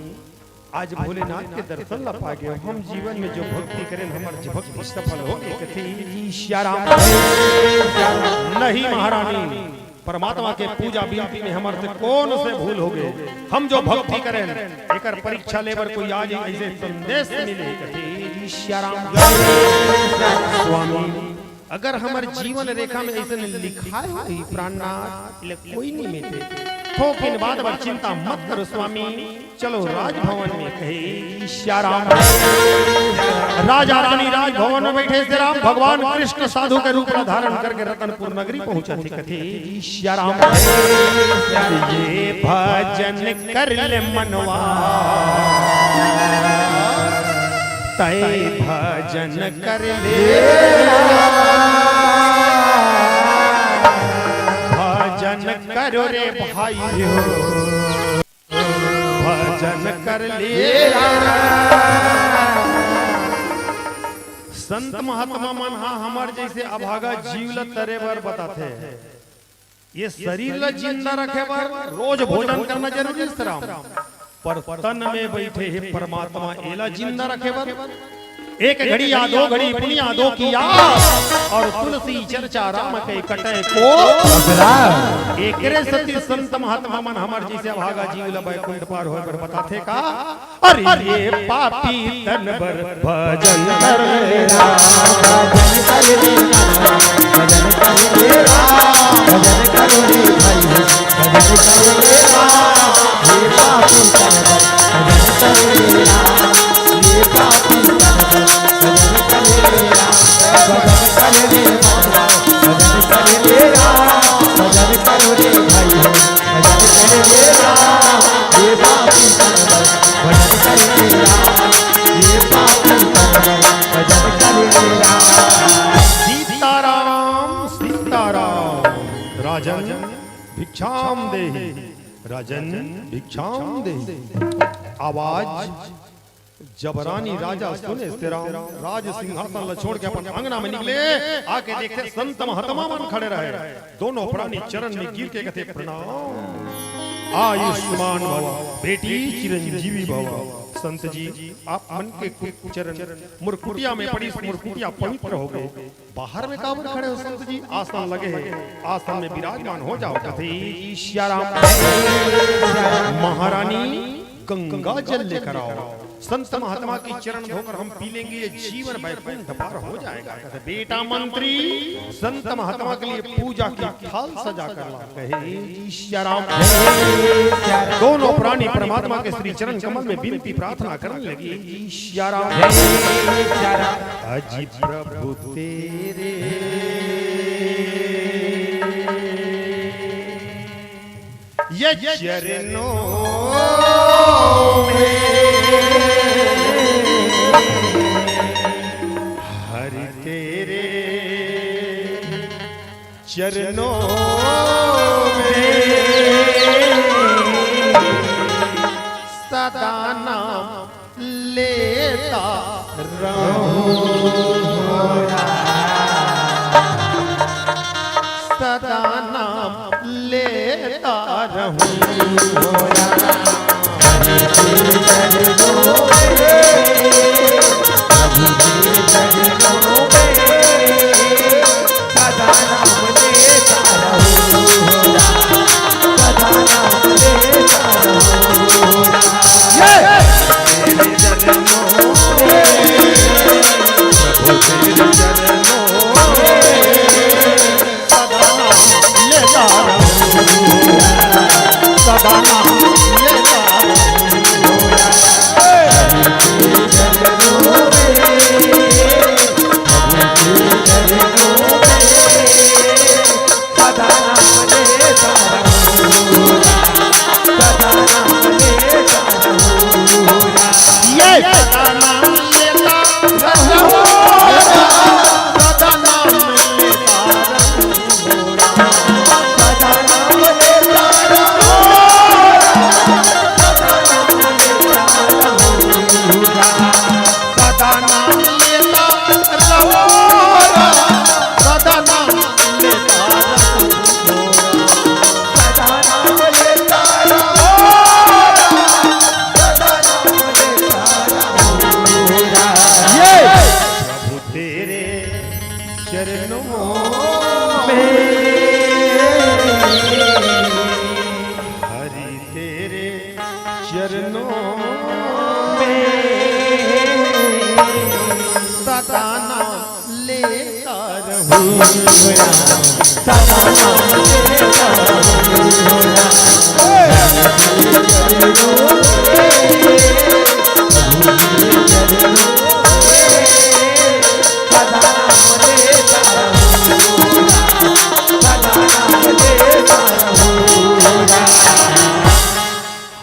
Speaker 1: आज भोलेनाथ के दर्शन ला पा गए, हम जीवन में जो भक्ति करें हमारी भक्ति सफल हो गई कथी। श्री राम नहीं महारानी, परमात्मा के पूजा विनती में हमारे से कौन से भूल हो गए, हम जो भक्ति करें एक परीक्षा लेबर कोई आज ऐसे संदेश मिले कथी। श्री राम स्वामी अगर हमारे जीवन रेखा में ऐसे लिखा है प्राणनाथ कोई नहीं मिलते, थोकिन बाद पर चिंता मत करो स्वामी, चलो राजभवन में कहे। श्री राम राजा रानी राजभवन में बैठे श्री राम भगवान कृष्ण साधु के रूप में धारण करके रतनपुर नगरी पहुंचे थे कथे। श्री राम ये भजन कर ले मनवा तय भजन कर ले, भजन करो रे भाइयों भजन कर ले। संत महात्मा मन हमार जैसे अभागा जीव तरे बर बताते हैं, ये शरीर ला जिंदा रखे बर रोज भोजन करना जरूरी है, पर तन में बैठे है परमात्मा एला जिंदा रखे बर एक घड़ी या दो घड़ी पुनिया दो किया और तुलसी चर्चा राम के कटे को एकरे सती संत महात्मा मन हमार जैसे भागा जीव ला बैकुंठ पार होए पर बताते का, अरे ये पापी तन बर भजन कर लेना, भजन कर लेना, भजन कर लेना, भजन कर लेना, भजन कर लेना, ये पापी तन बर भजन कर लेना, ये पापी तन बर भजन कर लेना, भजन कर लेना, भजन कर लेना, भजन करो रे भाई हो, भजन कर लेना, ये पापी तन बर भजन कर लेना, ये पापी तन बर भजन कर लेना। सीताराम सीताराम राजन भिक्षाम देहि, राजन भिक्षाम देहि। आवाज जब रानी राजा सुने श्री राम राज सिंहासन छोड़ के अपन अंगना में निकले, आके देखते संत महात्मा मन खड़े रहे, दोनों प्राणी चरण में गिर के कहते प्रणाम, आयुष्मान भव बेटी चिरंजीवी भव। संत जी आप मन के चरण मुरकुटिया में पड़ी, मुरकुटिया पवित्र हो गए, बाहर में काबर खड़े हो संत जी, आसन लगे है, आसन में विराजमान हो जाओ कथी। श्री राम महारानी गंगा जल लेकर आओ, संत महात्मा की चरण धोकर हम पी लेंगे, ये जीवन वैकुंठ पार हो जाएगा। कहते बेटा मंत्री संत महात्मा के लिए पूजा की थाल सजा कर ला कहे। श्री राम दोनों प्राणी परमात्मा के श्री चरण कमल में विनती प्रार्थना करने लगी। श्री राम अजी प्रभु तेरे ये चरणों हरि तेरे चरणों में सदा नाम लेता रहूं, सदा नाम लेता रहूं। चरणों में सदा नाम लेता रहूं
Speaker 2: सदा नाम लेता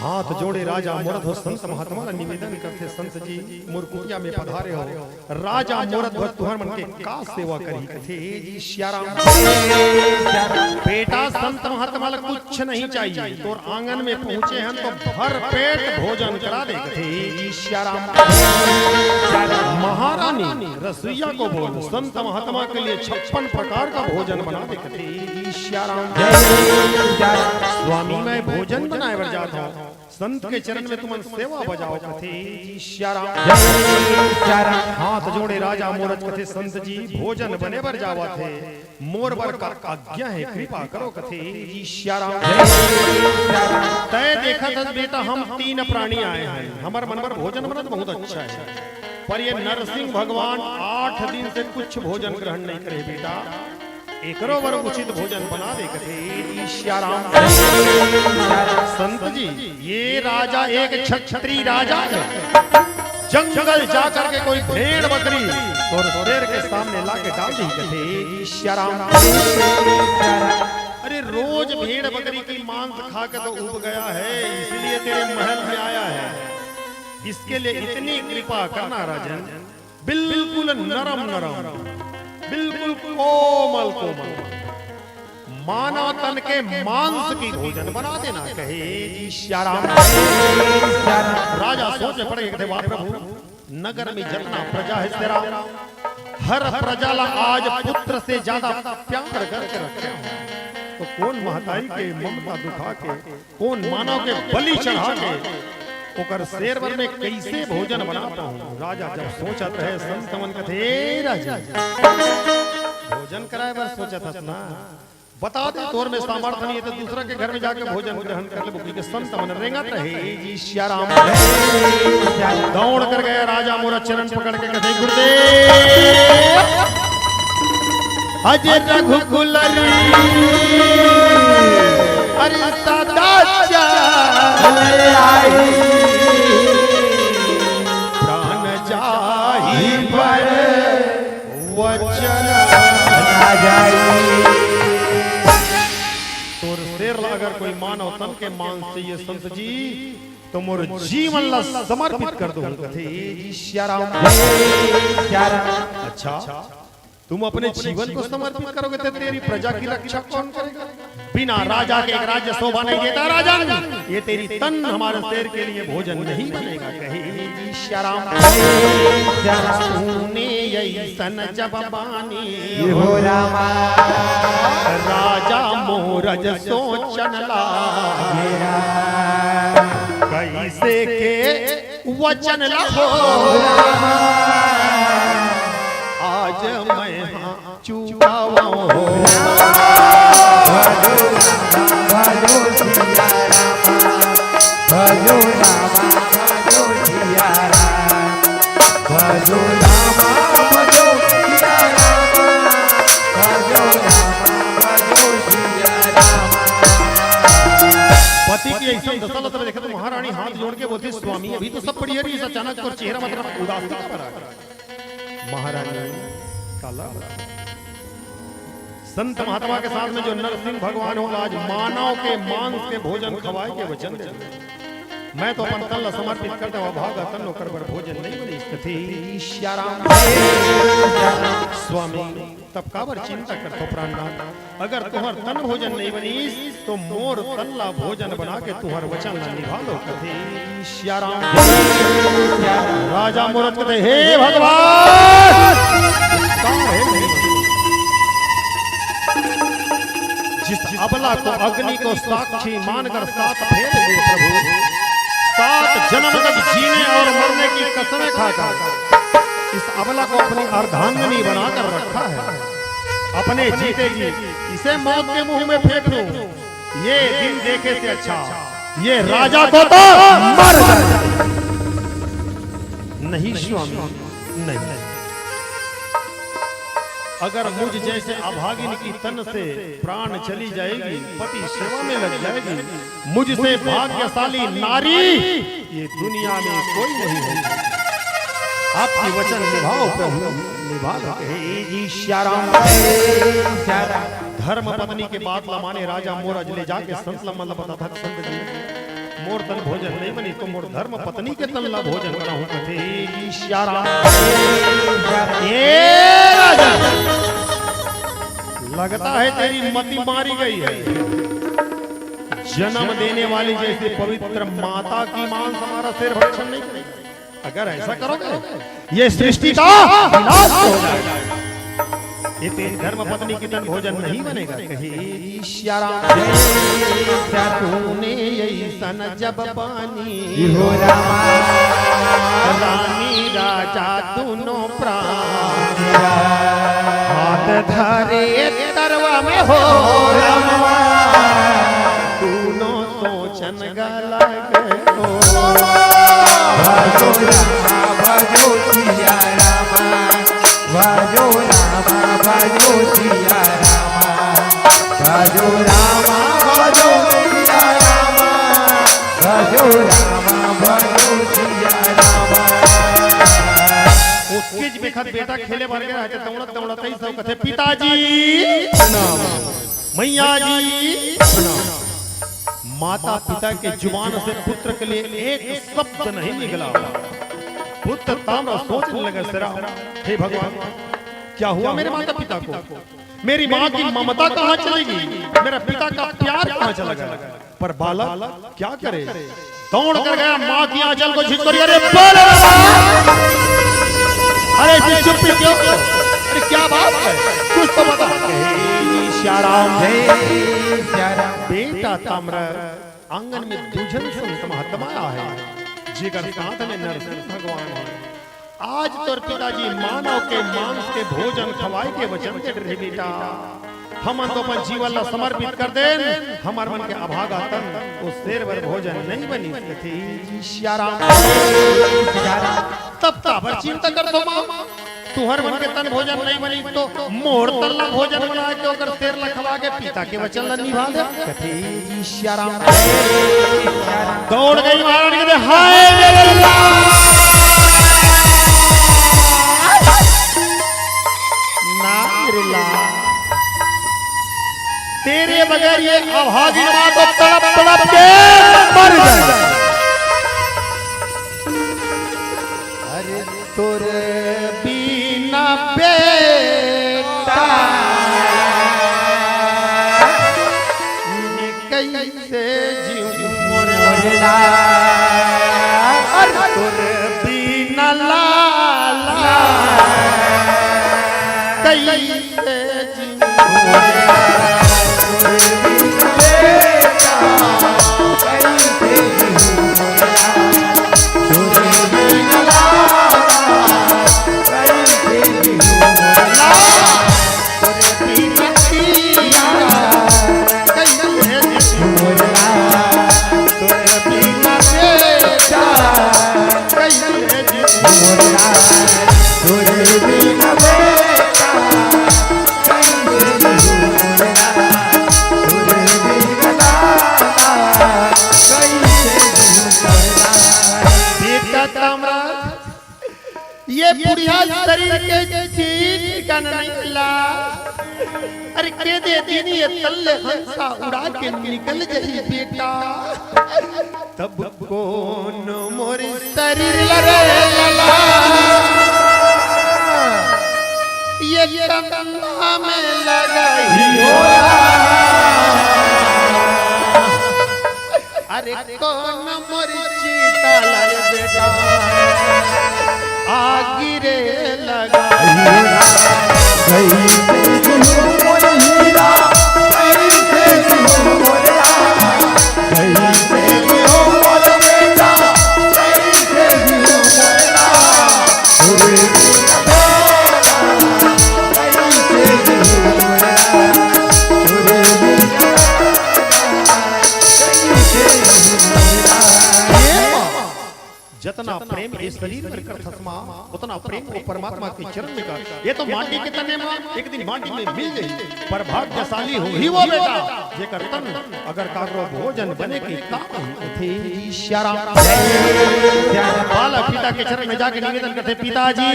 Speaker 1: हाथ जोड़े राजा मोरध्व संत महात्मा का निवेदन करते संत जी मोर कुटिया में पधारे हो राजा मोरध्व तुहर मन के का सेवा करी कथे जी श्याराम बेटा संत महात्मा ला कुछ नहीं चाहिए तोर आंगन में पहुंचे हैं तो भर पेट भोजन करा दे कथे जी श्याराम महारानी रसोईया को बोल संत महात्मा के लिए 56 प्रकार का भोजन बना दे कथे जी श्याराम स्वामी मैं भोजन बनाए बर जाता हूं संत के चरण में तुम सेवा बजाओ कथे श्याराम हाथ जोड़े राजा मोरज कथे संत जी भोजन बने बर जावा थे मोर बर का आज्ञा है कृपा करो कथे श्याराम तय देखा था बेटा हम 3 प्राणी आए हैं हमार मन पर भोजन बनत बहुत अच्छा है पर ये नरसिंह भगवान 8 दिन से कुछ भोजन ग्रहण नहीं करे बेटा एकरो वर उचित भोजन बना दे कथे श्याराम संत जी ये राजा एक क्षत्रिय राजा है जंगल जाकर के कोई भेड़ बकरी और शेर के सामने लाके डाल दी कथे श्याराम अरे रोज भेड़ बकरी की मांस खा के तो उब गया है इसलिए तेरे महल में आया है इसके लिए इतनी कृपा करना राजन बिल्कुल नरम नरम बिल्कुल कोमल कोमल मानव तन के मांस की भोजन बना देना कहे जी श्याराम राजा सोचे पड़े थे प्रभु नगर में जितना प्रजा है तेरा हर प्रजा ला आज पुत्र से ज्यादा प्यार करके रखे तो कौन महताई के ममता दुखा के कौन मानव के बलि चढ़ा के ओकर शेरवर में कैसे भोजन बनाता हूँ राजा जब सोचत रहे संत मन कथे राजा भोजन कराए बार सोचा था ना बता दे तोर में सामर्थ्य नहीं है तो दूसरा के घर में जाके भोजन ग्रहण कर ले क्योंकि संत मन रेंगत रहे जी श्याराम दौड़ कर गए राजा मोरा चरण पकड़ के कथे गुरुदेव अजय रघुकुलरी अरे सदा चले आई प्राण जाई पर वचन ना जाई तोर शेर अगर कोई मानव तन के मांस चाहिए संत जी तो मोर जीवन ला समर्पित कर दो कथे जी श्याराम अच्छा तुम अपने जीवन को समर्पित करोगे तो तेरी प्रजा की रक्षा कौन करेगा बिना राजा के एक राज्य शोभा नहीं देता राजन ये तेरी तन हमारे शेर के लिए भोजन नहीं बनेगा कहे जी श्याराम सुने ऐसन जब बानी हो रामा राजा मोरज सोचन लागा कैसे के वचन ला आज मैं चुकावा पति की ऐसा दशरथ ने देखा तो महारानी हाथ जोड़ के बोलती स्वामी अभी तो सब बढ़िया रही अचानक और चेहरा मतलब उदासी पर आ गया महारानी काला संत महात्मा के साथ में जो नरसिंह भगवान हो आज मानव के मांस के भोजन खवाए के वचन दे मैं तो अपन तन समर्पित करता हूँ भागा तन कर बर भोजन नहीं बनी कथी श्याराम स्वामी तब काबर चिंता करतो प्राणनाथ अगर तुहर तन भोजन नहीं बनी तो मोर तल्ला भोजन बना के तुहर वचन निभा लो कथी श्याराम राजा मोरत कहते हे भगवान जिस अबला को अग्नि को साक्षी मानकर 7 फेर दिए प्रभु 7 जन्म तक जीने और मरने की कसमें खाकर इस अबला को अपनी अर्धांगिनी बनाकर रखा है अपने जीते जी इसे मौत के मुंह में फेंक दूं ये दिन देखे से अच्छा ये राजा को तो मर जाए। नहीं स्वामी, नहीं। अगर मुझ जैसे अभागिन की तन से प्राण चली जाएगी, पति सेवा में लग जाएगी, मुझसे भाग्यशाली नारी ये दुनिया में कोई नहीं है। आपकी वचन निभाओ प्रभु, निभा लो। धर्म पत्नी के बात लमाने राजा मोर अजले जाके संत लमन बता था संत जी मोर तन भोजन नहीं बनी तो मोर धर्म पत्नी के तन ला भोजन बना होता थे। राजा लगता है तेरी मति मारी गई है। जन्म देने वाली जैसे पवित्र माता की मांस हमारा सिर भक्षण नहीं करेगी। अगर ऐसा करोगे ये सृष्टि का विनाश हो जाएगा। ये तेरी धर्म पत्नी की तन भोजन नहीं बनेगा। तूने ऐसन जब पानी
Speaker 2: हो रामा
Speaker 1: रानी राजा दोनों प्राण हाथ धरे तरवा में हो रामा दोनों सोचन गला गो
Speaker 2: भजो रामा भजो सिया रामा भजो रामा भजो सिया रामा भजो रामा भजो सिया रामा भजो रामा भजो सिया रामा।
Speaker 1: उसके जी बेखत बेटा खेले भर गया है दौड़त दौड़त ही सब कथे पिताजी प्रणाम, मैया जी प्रणाम। माता पिता के जुबान से पुत्र के लिए एक शब्द नहीं निकला। पुत्र ताम्र सोचने लगा सरा, हे भगवान क्या हुआ मेरे माता पिता को? मेरी माँ की ममता कहाँ चलेगी? मेरा पिता का प्यार कहाँ चला गया? पर बालक क्या करे? दौड़ कर गया माँ की आंचल को झिक कर, अरे बोलो अरे जी चुप क्यों? अरे क्या बात है? कुछ तो बता। श्याराम बेटा ताम्र आंगन में दूजन संत महात्मा आया है जिगर साथ में नरसिंह भगवान है। आज तोर पिताजी मानव के मांस के भोजन खवाए के वचन दे रहे बेटा। हम तो अपन जीवन ला समर्पित कर देन। हमार मन के अभागा तन उस शेर वर भोजन नहीं बनी थी। श्याराम तब ताबर चिंता कर दो मां, तुहर मन के तन भोजन नहीं बनी तो मोर तल्ला भोजन बना के ओकर शेर ला खवा के पिता के वचन ला निभा दे। कथी श्याराम दौड़ गई महारानी के हाय मेरे तेरे बगैर ये अभागिन मां तो तड़प तड़प के मर जाए। अरे तोरे बिना बेटा कैसे जीऊं मोरला, अरे तोरे बिना लाला कैसे जीऊं मोरला। ये बुढ़िया शरीर के चीज का नहीं ला। अरे के दे दीनी ये तल्ले हंसा उड़ा के निकल गई बेटा। तब कौन मोरी शरीर लरे लला ये कंधा में लगाई हो। अरे कौन मोरी चीता लरे बेटा आगिरे लगा। जितना प्रेम इस शरीर में कर थसमा उतना प्रेम को परमात्मा के चरण में कर। ये तो माटी के तने में एक दिन माटी में मिल गई, पर भाग्यशाली हो ही वो बेटा जेकर तन अगर कारो भोजन बने की काम थे। श्यारा बाला पिता के चरण में जाके निवेदन करते, पिताजी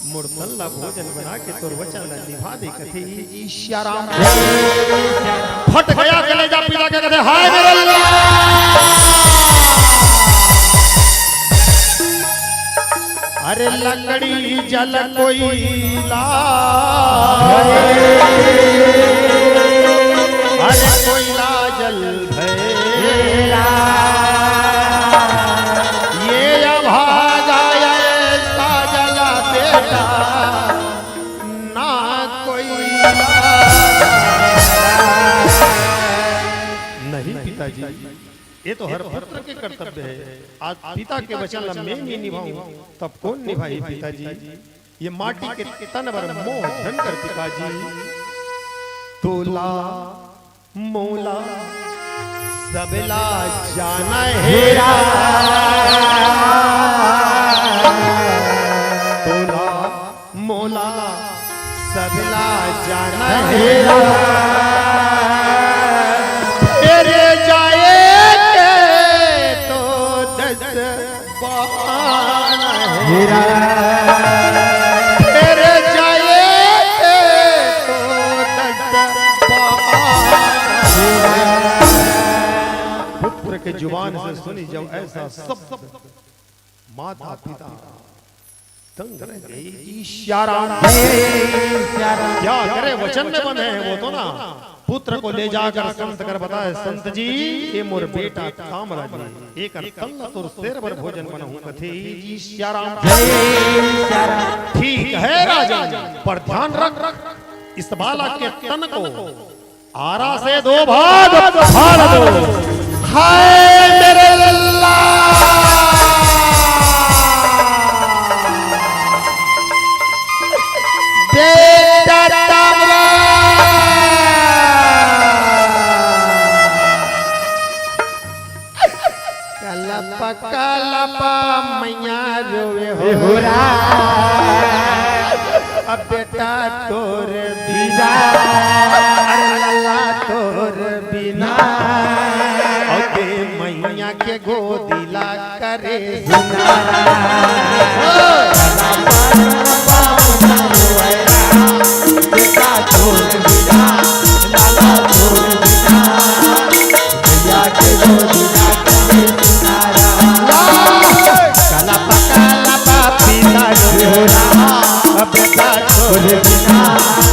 Speaker 1: मुर्दल्ला भोजन बना के तोर वचन निभा दे कथे। श्यारा फट गया कलेजा पिता के कहते, हाय मेरे अल्लाह। अरे लकड़ी जल कोयला, अरे कोयला जल भैया, ये अभागा ऐसा जला बेटा ना कोयला। नहीं पिताजी, ये तो हर पुत्र के कर्तव्य है। आज पिता के वचन मैं नहीं निभाऊं तब कौन निभाए पिताजी। ये माटी के तन पर मोह धन कर पिताजी। तोला मोला सबला जाना हेरा, तोला मोला सबला जाना हेरा, तेरे जाए हेरा, तेरे जाए तो पुत्र के जुबान से सुनी जब ऐसा सब माता पिता तंग रह गई। श्यारा क्या करे, वचन में बंधे हैं वो तो ना। पुत्र को ले जाकर संत कर बताए, संत जी ये मोर बेटा कामराज एक तंग तो शेर पर भोजन बनाऊं कथे। श्यारा ठीक है राजा, पर ध्यान रख इस बालक के तन को आरा से दो भाग फाड़ दो। हाय मेरे अल्लाह, बेटा कलपा मैया रोवे हो रा, अब बेटा तोर बिना, अरे लल्ला तोर बिना, ओके मैया के गोदिला करे सुनारा। बेटा तोर बिना, लल्ला तोर बिना, मैया के गोदिला करे सुनारा। बेटा तोर बिना,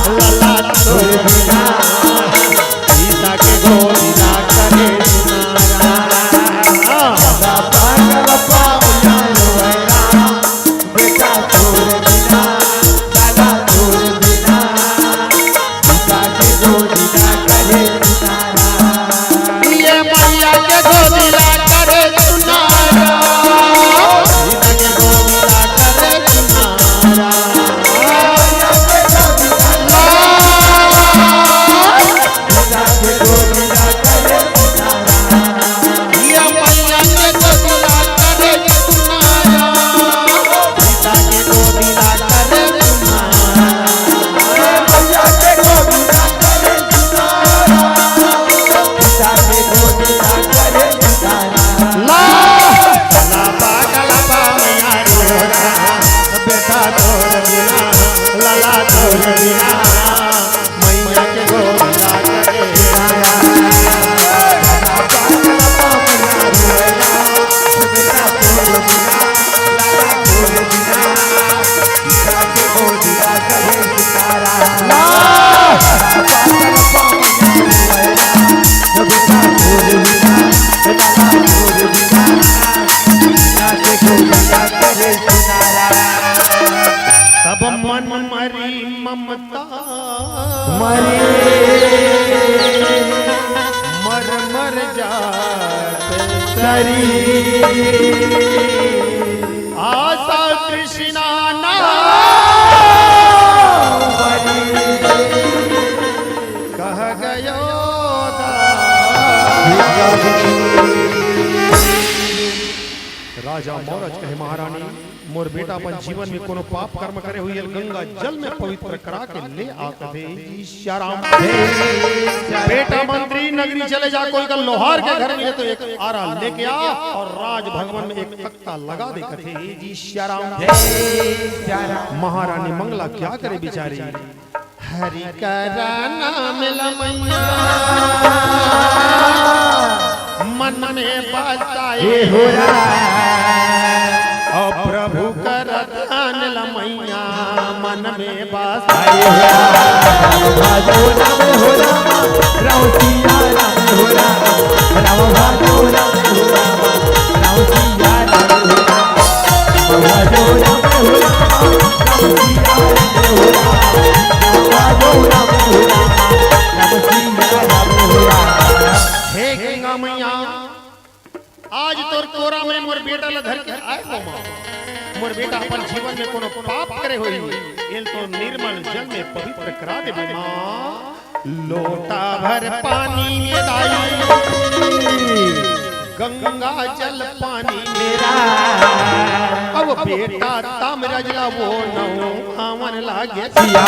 Speaker 1: लल्ला तोर बिना, सीता के गोदिला करे सुनारा। पागल पाऊया लोएरा, बेटा तोर बिना, लल्ला तोर बिना, सीता के गोदिला करे सुनारा। ये मैया के गोदिला करे सुनारा, सीता के गोदिला करे सुनारा। तब मन मरी ममता मर मर जात सरी, आशा कृष्णा ना कह गयो राजा मोरज कहे महारानी मोर बेटा अपन जीवन में कोनो पाप कर्म करे हुई गंगा जल में पवित्र करा के ले आते थे श्याराम बेटा मंत्री नगरी चले जा कोई का लोहार के घर में तो एक आरा लेके आ और राज भवन में एक तख्ता लगा दे कथे जी श्याराम महारानी मंगला क्या करे बेचारी हरि करा नाम लमैया मन में बसाए हो और प्रभु कर ध्यान लमैया मन में बसाए हे गंगा मैया आज तोर कोरा में मोर बेटा ला धर के आए हो मां मोर बेटा अपन जीवन में कोनो पाप करे होई एल तो निर्मल जल में पवित्र करा दे मां लोटा भर पानी में दाई गंगा जल पानी मेरा अब बेटा तामरज ला वो नौ आवन लागे सिया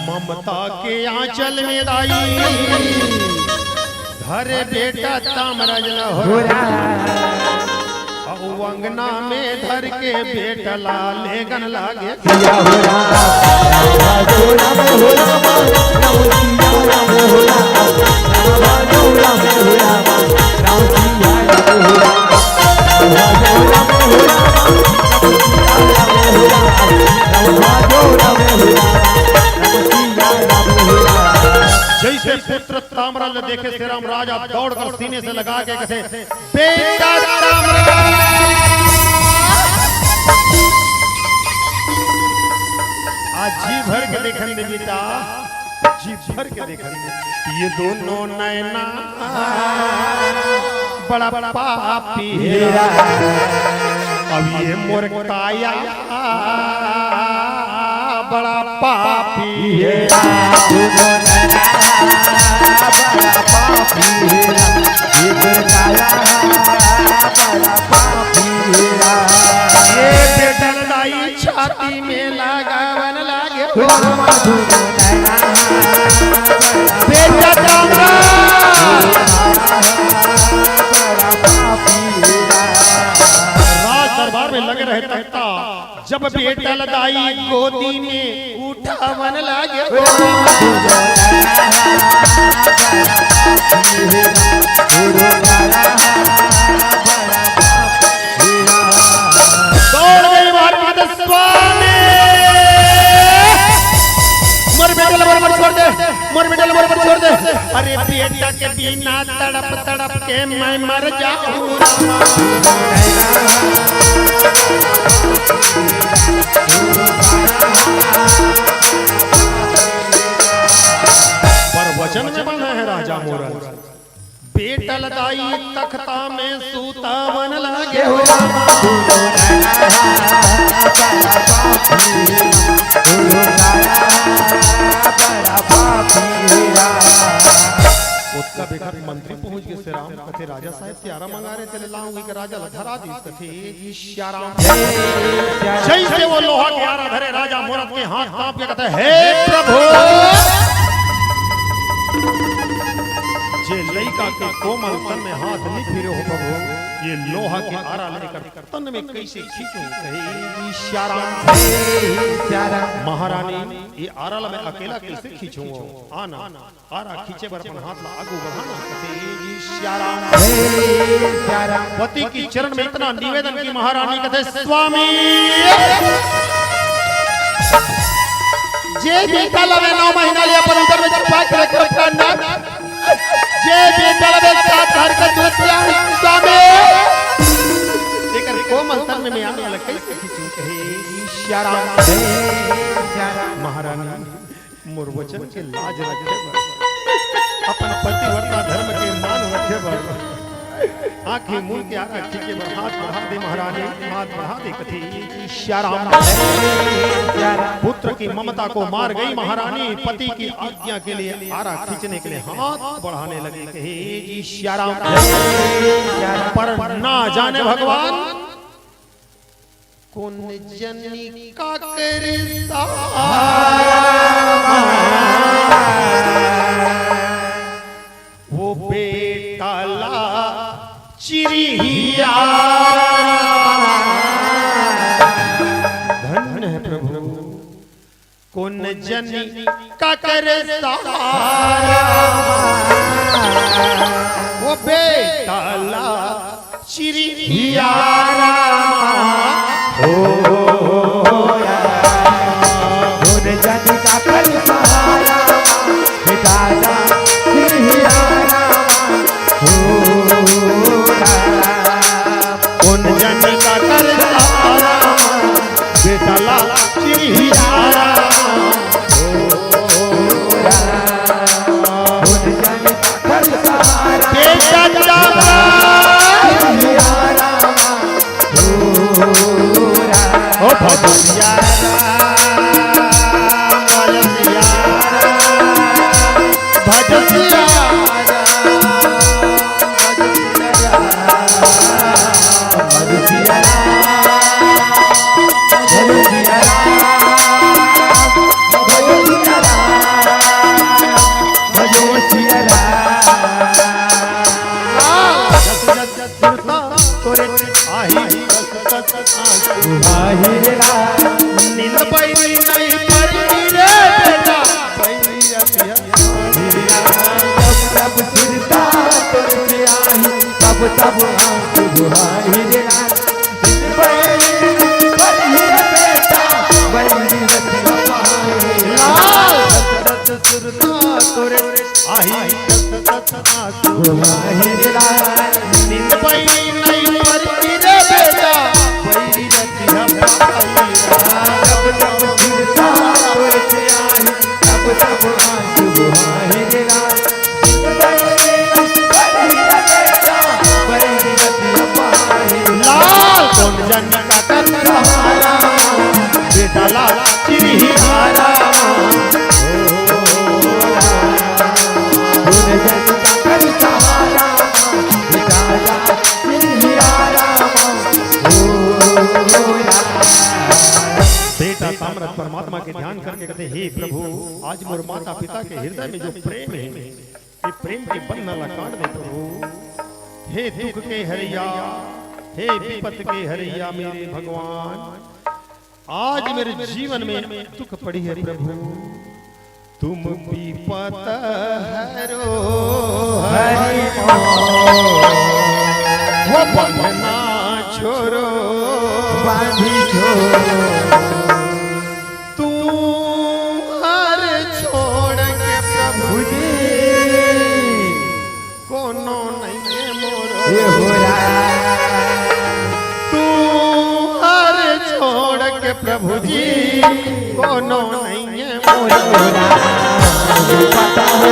Speaker 1: ममता के आंचल में दाई धरे बेटा तामरज न हो अंगना में धर के बेटा लेगन लागे जैसे पुत्र तामरल देखे श्री राम राजा दौड़कर सीने से लगा के कहे बेटा आज जी भर के देखन दे बेटा जी भर के देखन दे ये दोनों नैना बड़ा बड़ा पापी है अब ये मोर काया बड़ा पापी है बड़ा पापी ये बेटा दाई छाती में लगावन लागे बेटा तामरा राज दरबार में लगे रहे तख्ता जब बेटा लदाई गोदी में उठावन लागे दौड़ गई महाराज स्वामी मोर बेटा लबर मत छोड़ दे मोर बेटा लबर मत छोड़ दे अरे बेटा के बिना तड़प तड़प के मैं मर जाऊं पर वचन में बना है राजा मोरज बेटा लदाई तख्ता में सूता बन लागे हो उसका बेकार मंत्री पहुंच गए श्री राम कथे राजा साहब प्यारा मंगा रहे तेरे लाऊंगी कि राजा धरा दी कथे श्याराम जैसे वो लोहा के आरा धरे राजा मोरद के हाथ कांप के कहते हे प्रभु जे लइका के कोमल तन में हाथ नहीं फिरे हो प्रभु ये लोहा के आरा लेकर तन में कैसे खींचूं कहे श्याराम महारानी ये आरा मैं अकेला कैसे खींचूं आना आरा खींचे पर अपन हाथ ला आगू बढ़ाना कहे श्याराम पति की चरण में इतना निवेदन की महारानी कहते स्वामी जे बेटा लवे 9 महीना लिया पर उधर में छुपा के रखे प्राण जे बेटा लवे साथ घर का दूध पिया स्वामी लेकर कोमल तन में आने लगे कैसे खींचूं कहे श्याराम महारानी मोर वचन के लाज रखे अपन पतिव्रता धर्म के मान आंखें मूंद के आकर खींचे पर हाथ बढ़ा दे महारानी, हाथ बढ़ा दे कथी श्याराम। पुत्र की ममता को मार गई महारानी, पति की आज्ञा के लिए आरा खींचने के लिए हाथ बढ़ाने लगी, कहे जी श्याराम। पर ना जाने भगवान कौन जनी का करता वो बेटा ला चिरिया। धन्य है प्रभु कौन जनी का करता वो बेटा ला चिरिया। परमात्मा के ध्यान करके कहते हे प्रभु आज मोर माता पिता के हृदय में जो प्रेम है ये प्रेम के बंधन ला काट दे प्रभु। हे दुख के हरिया, हे विपत के हरिया मेरे भगवान, आज मेरे जीवन में दुख पड़ी है प्रभु। तुम विपत हरो हरि वो बंधना छोड़ो बांधी छोड़ो। प्रभु जी कोनो नहीं है मोरा पता हो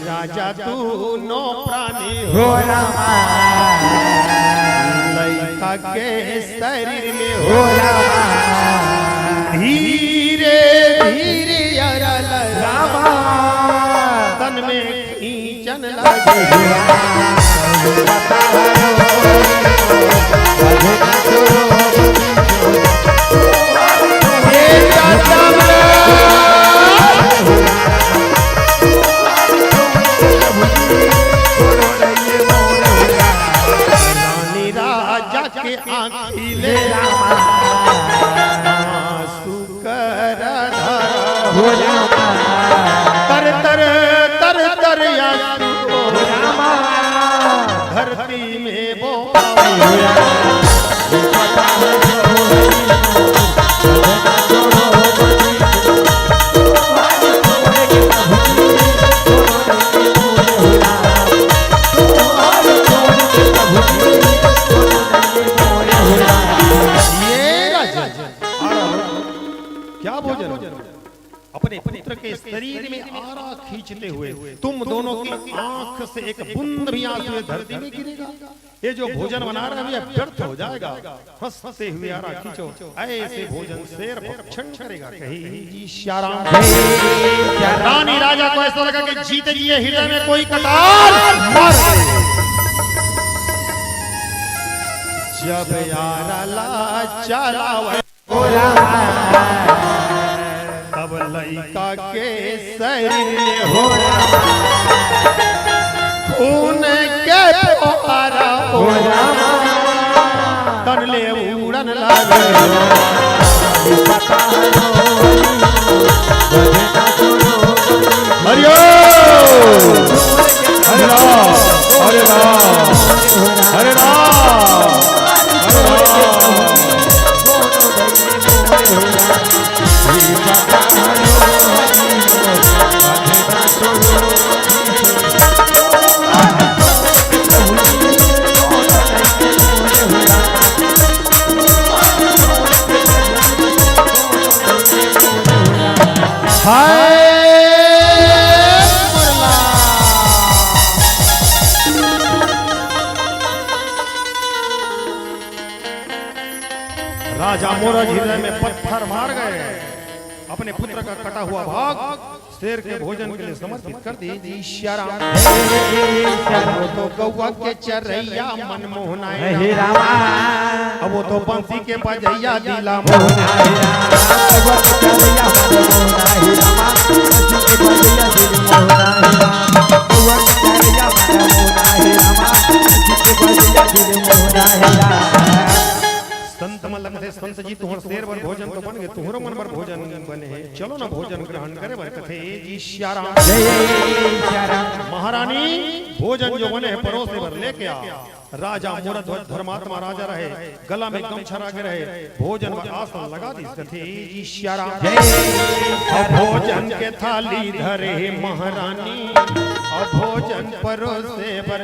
Speaker 1: राजा तू नो प्राणी हो रामा लइका के शरीर में हो रामा धीरे धीरे रामा तन में खींचन लगे के आँखिले आंसू कर हो रामा तर तर तर तर आंसू हो रामा धरती में वो से एक बूंद भी आंसू ये धरती में गिरेगा, ये जो भोजन बना रहे हैं ये व्यर्थ हो जाएगा। हंसते हुए आरा खींचो, ऐसे भोजन शेर भक्षण करेगा। कहीं श्याराम रानी राजा को ऐसा लगा कि जीते जी हृदय में कोई कटार मार गए। जब यारा लाचारा तब लइका के शरीर हो खून के फुहारा हो तन ले उड़न लागे। हरिओ हरे राम हरे राम हरे राम। राजा मोरज हृदय में पत्थर मार गए, अपने पुत्र का कटा हुआ भाग शेर के भोजन के लिए समर्पित कर दी। श्याराम वो तो गौवा के चरैया मनमोहना है रामा, अब वो तो बंसी के बजैया दिला मोहना है। संत मलंग थे संत जी तुहर शेर बर भोजन तो बन गए, तुहरो मन बर भोजन बने हैं, चलो ना भोजन ग्रहण करे बर कथे जी श्याराम। महारानी भोजन जो बने हैं परोसे बर लेके आ। राजा मोरध्वज धर्मात्मा राजा रहे, गला में गमछा के रहे, भोजन व आसन लगा दी कथे जी श्याराम। भोजन के थाली धरे महारानी और भोजन परोसे बर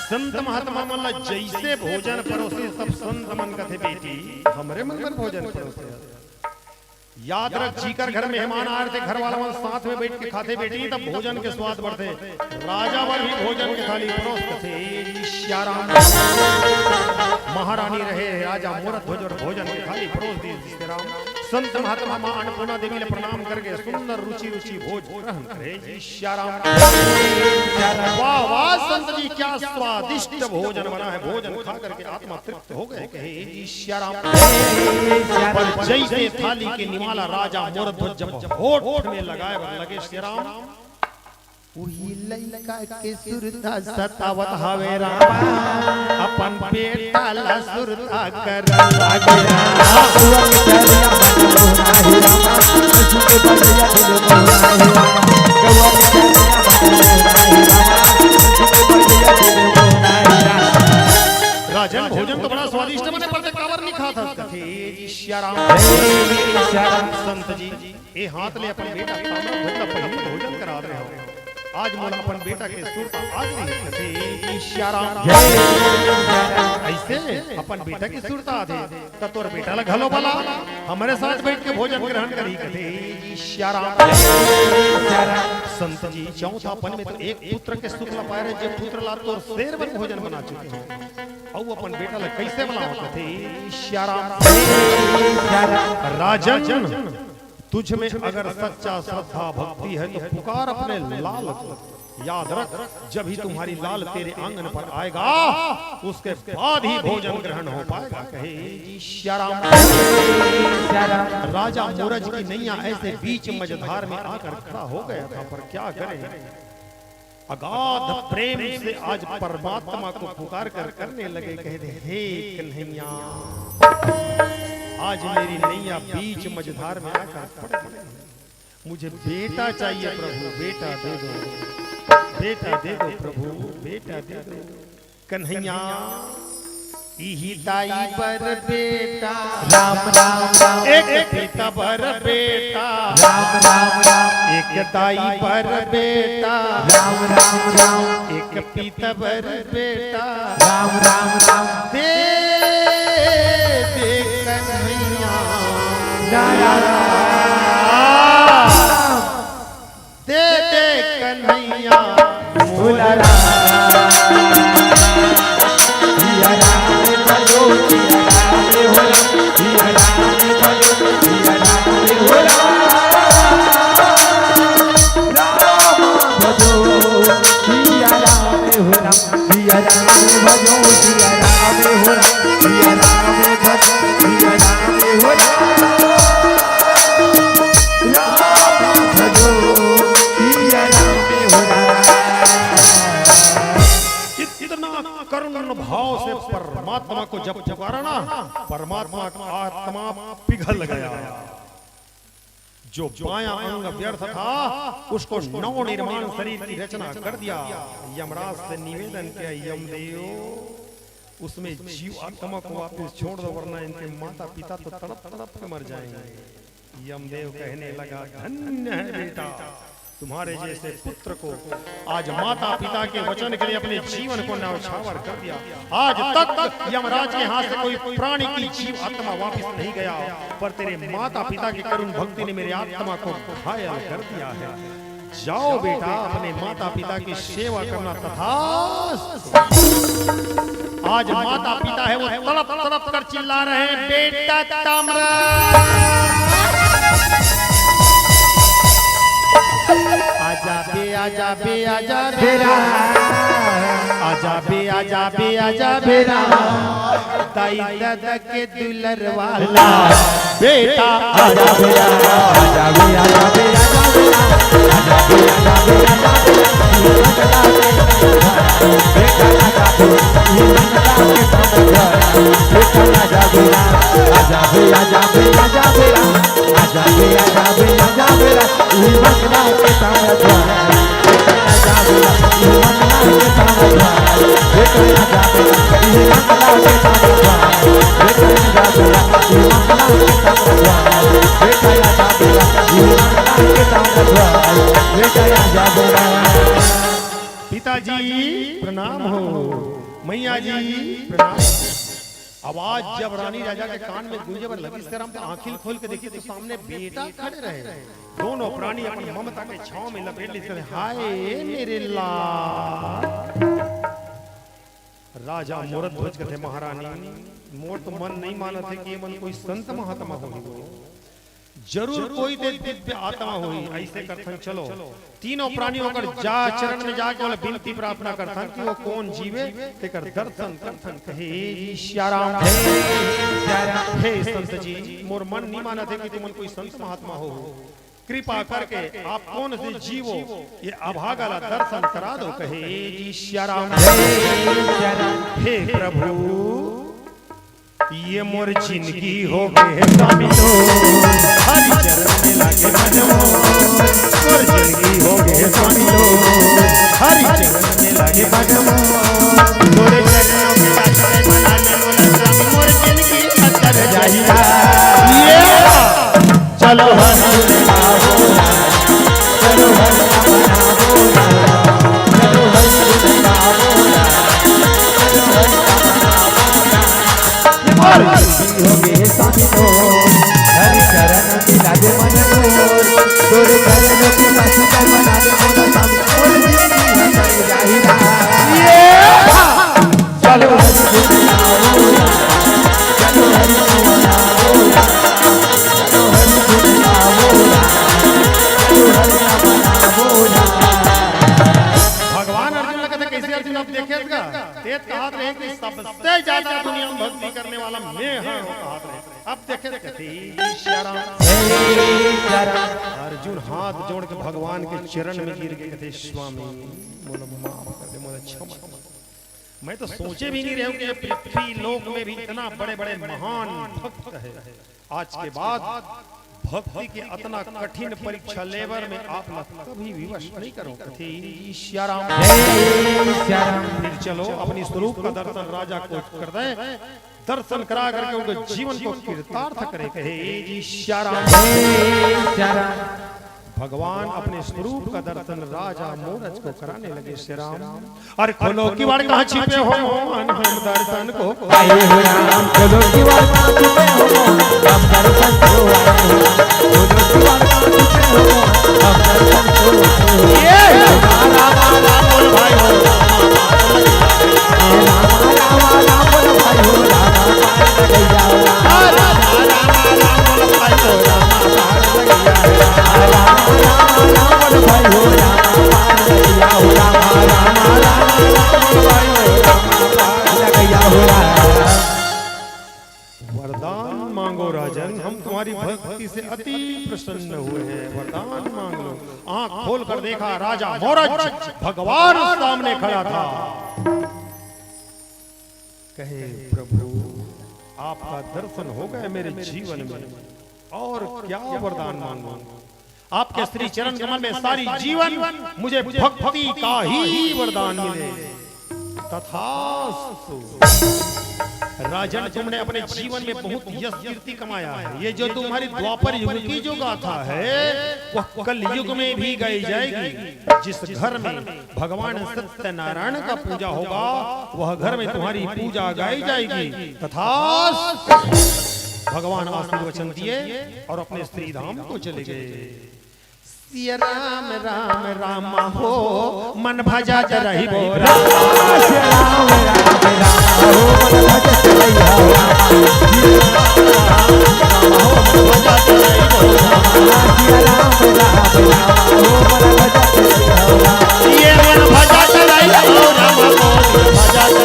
Speaker 1: संत महात्मा मल्ला जैसे भोजन परोसे सब संत मन कथे बेटी हमरे मन में भोजन परोसे। याद रख जीकर घर मेहमान आ रहे थे, घर वाला मन साथ में बैठ के खाते बेटी तब भोजन के स्वाद बढ़ते। राजा वर भी भोजन के थाली परोस थे। श्याराम महारानी रहे, राजा मोरध्वज और भोजन के थाली परोस दी। संत महात्मा मां अन्नपूर्णा देवी ने प्रणाम करके सुंदर रुचि रुचि भोज ग्रहण करे। श्याराम वाह वाह संत जी क्या स्वादिष्ट भोजन बना है, भोजन खा करके आत्मा तृप्त हो गए। कहे श्याराम पर जैसे थाली के निवाला राजा मोरध्वज जब होठ में लगाए लगे श्याराम वही लइका के सुरता सतावत हवे रामा, अपन बेटा ला सुरता कर लागे राजन भोजन तो बड़ा स्वादिष्ट बने पर कावर नहीं खाता कथे श्याराम। संत जी ए हाथ ले अपन बेटा पहले भोजन करा रहे हो, आज मोला अपन बेटा के सुरता आज नहीं कथे श्याराम। ऐसे अपन बेटा की सुरता आधे त तोर बेटा ला घलो बला हमारे साथ बैठ के भोजन ग्रहण करी कथे श्याराम। संत जी चौथापन में तो एक पुत्र के सुख ला पाए रहे, जे पुत्र ला तोर शेर बन भोजन बना चुके हो औ अपन बेटा ला कैसे बनाओ कथे श्याराम। राजन तुझ में अगर सच्चा श्रद्धा भक्ति है तो पुकार अपने लाल को, याद रख जब ही तुम्हारी लाल तेरे आंगन पर आएगा उसके बाद ही भोजन ग्रहण हो पाएगा। कहे जी श्याराम। राजा मोरज की नैया ऐसे बीच मझधार में आकर खड़ा हो गया था, पर क्या करे अगाध प्रेम से आज परमात्मा को पुकार कर करने लगे। कह दे हे कन्हैया आज मेरी नैया बीच मझधार में आकर पड़ गई, मुझे बेटा चाहिए प्रभु, बेटा दे दो, बेटा दे दो प्रभु, बेटा दे दो। कन्हैया इही ताई पर बेटा
Speaker 2: राम राम राम
Speaker 1: एक पिता पर बेटा
Speaker 2: राम राम राम
Speaker 1: एक ताई पर बेटा
Speaker 2: राम राम राम
Speaker 1: एक पिता पर बेटा
Speaker 2: राम राम राम
Speaker 1: दे दे कन्हैया दे दे कन्हैया
Speaker 2: बोला सिया राम भजो सिया राम होला सिया राम भजो सिया राम होला राम भजो सिया राम होला सिया राम भजो सिया राम होला सिया राम भजो सिया राम होला राम भजो सिया राम होला
Speaker 1: इतना करुण भाव से परमात्मा को जब पुकारा ना, परमात्मा का आत्मा पिघल गया। जो बायां अंग व्यर्थ था उसको नव निर्माण शरीर की रचना कर दिया। यमराज से निवेदन किया, यमदेव उसमें जीव आत्मा को वापस छोड़ दो, वरना इनके माता पिता तो तड़प तड़प के मर जाएंगे। यमदेव कहने लगा, धन्य है बेटा, तुम्हारे जैसे पुत्र को आज माता पिता के वचन के लिए अपने जीवन को न्यौछावर कर दिया। आज तक यमराज के हाथ से कोई प्राणी की जीव आत्मा वापस नहीं गया, पर तेरे माता पिता की करुण भक्ति ने मेरी आत्मा को घायल कर दिया है। जाओ बेटा, अपने माता पिता की सेवा करना। तथा आज माता पिता है वो तड़प तड़प कर चिल्ला रहे हैं, बेटा ताम्रा आजा बे आजा बे आजा बेरा, आजा बे आजा बे आजा बेरा, ताई दादा के दुलर वाला बेटा
Speaker 2: आजा बेरा आजा बे आजा बे आजा बेरा आजा बे आजा बे आजा बेरा बेटा आजा बे बेटा आजा बेरा आजा बे आजा बे आजा बेरा आजा बे आजा बे आजा बेरा ई मंगला के तारा द्वारा बेटा आजा बेरा ई मंगला के तारा द्वारा बेटा आजा बेरा ई मंगला के तारा द्वारा बेटा आजा बेरा ई मंगला के तारा द्वारा बेटा आजा बेरा ई मंगला के तारा द्वारा बेटा आजा बेरा।
Speaker 1: पिताजी प्रणाम हो, मैया जी प्रणाम। आवाज जब रानी राजा के कान में गूंजे पर लगी, राम आंखें खोल के देखी तो सामने बेटा खड़े रहे। दोनों प्राणी अपनी ममता के छांव में लपेट लिए। हाय मेरे लाल। राजा मूर्त ध्वज के थे, महारानी मोर तो मन नहीं माना थे कि ये मन कोई संत महात्मा होगी, जरूर कोई दिव्य आत्मा हुई। ऐसे करथन चलो तीनों प्राणियों कर जा चरण में जाके बोले विनती प्रार्थना करथन कि वो कौन जीवे तेकर दर्शन करथन। कहे श्याराम हे संत जी, मोर मन नहीं माना थे कि तुम कोई संत महात्मा हो, कृपा करके आप कौन से जीवो ये अभागा ला दर्शन करा दो। कहे श्याराम हे प्रभु, ये मोर जिंदगी हो गए स्वामी तो हरि चरण में लागे मनमो, मोर जिंदगी हो गए स्वामी तो हरि चरण में लागे मनमो, तोरे चरणों में लागे मनाने मोला स्वामी, मोर जिंदगी अंतर जाहिया। चलो हरि आओ, चलो हरि बनाओ, चलो हरि बनाओ, चलो हरि
Speaker 2: होगे स्वामी तो हरि चरण की लागे मन मोर, तोरे चरण की सासु कर बना दे मोला स्वामी, मोर जिंदगी हंसर जाहिरा। चलो हरि बनाओ, चलो हरि बनाओ, चलो हरि बनाओ, चलो हरि बनाओ।
Speaker 1: भगवान अर्जुन कहते कैसे अर्जुन आप देखे तेज कहा रहे कि सबसे ज्यादा दुनिया में भक्ति करने वाला मैं हाँ कहा रहे। अब देखे अर्जुन हाथ जोड़ के भगवान के चरण में गिर के कहते स्वामी मोला माफ कर दे, मोला क्षमा कर। मैं तो सोचे भी नहीं रहे कि पृथ्वी लोक में भी इतना बड़े बड़े महान भक्त है। आज के बाद भक्ति के अतना कठिन परीक्षा लेवर में आप कभी विवश नहीं करो कथे श्याराम। फिर चलो अपनी स्वरूप का दर्शन राजा को कर दे, दर्शन करा करके उनके जीवन को कृतार्थ करे। कहे श्याराम। भगवान अपने स्वरूप का दर्शन राजा मोरज को कराने लगे। श्री राम अरे खोलो की वाड़ कहाँ छिपे हो हम दर्शन को
Speaker 2: आए हो राम, खोलो की वाड़ कहाँ छिपे हो हम दर्शन को आए हो राम, खोलो की वाड़ कहाँ छिपे हो हम दर्शन को आए हो।
Speaker 1: ये राम राम राम बोल भाई हो
Speaker 2: राम बोल भाई हो राम पार लग जाओ राम
Speaker 1: राम बोल भाई हो राम पार लग जाओ
Speaker 2: राम बोल भाई हो राम पार लग जाओ राम बोल भाई हो राम पार लग जाओ राम।
Speaker 1: वरदान मांगो राजन, हम तुम्हारी भक्ति से अति प्रसन्न हुए हैं, वरदान मांग लो। आंख खोल कर देखा राजा मोरज भगवान सामने खड़ा था। कहे प्रभु आपका दर्शन हो गए मेरे जीवन में, और क्या वरदान मांगो। आपके श्री चरण कमल में सारी जीवन मुझे भक्ति का ही वरदान मिले। तथास्तु। राजन तुमने अपने जीवन में बहुत यश कीर्ति कमाया है। ये जो तुम्हारी द्वापर युग की जो गाथा है वह कल युग में भी गाई जाएगी। जिस घर में भगवान सत्यनारायण का पूजा होगा वह घर में तुम्हारी पूजा गाई जाएगी। तथास्तु। भगवान आशीर्वचन दिए और अपने श्री धाम को चले गए। सिया राम राम राम हो मन भजा रही हो राम
Speaker 2: राम हो मन भजत रही हो राम हो मन भजत रही हो राम हो मन भजत रही हो राम।
Speaker 1: ये मन भजत रही हो राम हो
Speaker 2: भजत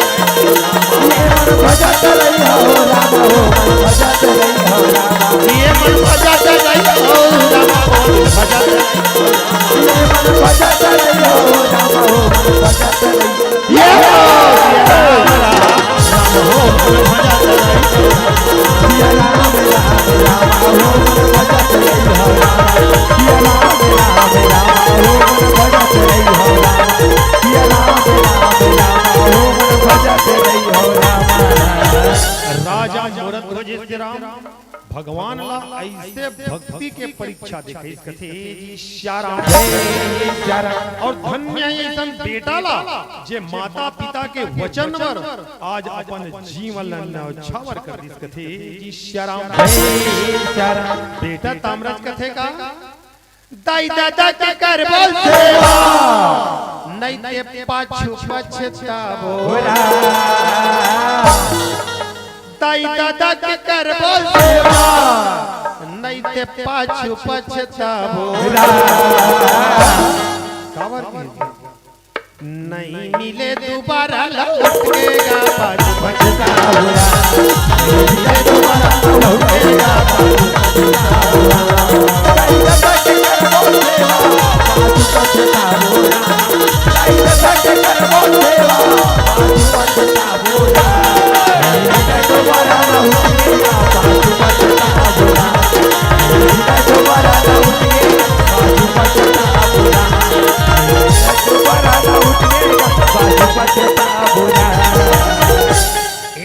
Speaker 2: रही हो राम हो मन भजत रही हो राम।
Speaker 1: ये मन भजत रही हो राम हो भजत
Speaker 2: ये मन भजत रही हो राम हो मन भजत रही
Speaker 1: ये राम हो मन भजत रही हो
Speaker 2: सिया राम राम हो मन भजत रही हो राम। सिया राम हो मन भजत रही हो राम। सिया राम हो मन भजत रही हो राम।
Speaker 1: राजा मोरद ध्वज श्री राम भगवान ला ऐसे भक्ति के परीक्षा देखे इस कथे श्याराम। और धन्य ऐसन बेटा ला जे माता पिता के वचन पर आज अपन जीवन न्यौछावर कर दिस कथे श्याराम। बेटा ताम्रज कथे का दाई दादा के कर बोल सेवा नहीं ते पाछू पछतावो दाई दादा के कर बोल सेवा नहीं ते पाछू पछतावो कावर की नहीं मिले दोबारा लौटेगा पाछू पछतावो नहीं मिले दोबारा लौटेगा पाछू पछतावो
Speaker 2: दाई दादा के कर बोल सेवा पाछू पछतावो दाई दादा के कर बोल सेवा पाछू पछतावो दोबारा न उठेगा पाछू पछतावो दोबारा न उठेगा पाछू पछतावो दोबारा न उठेगा पाछू पछतावो।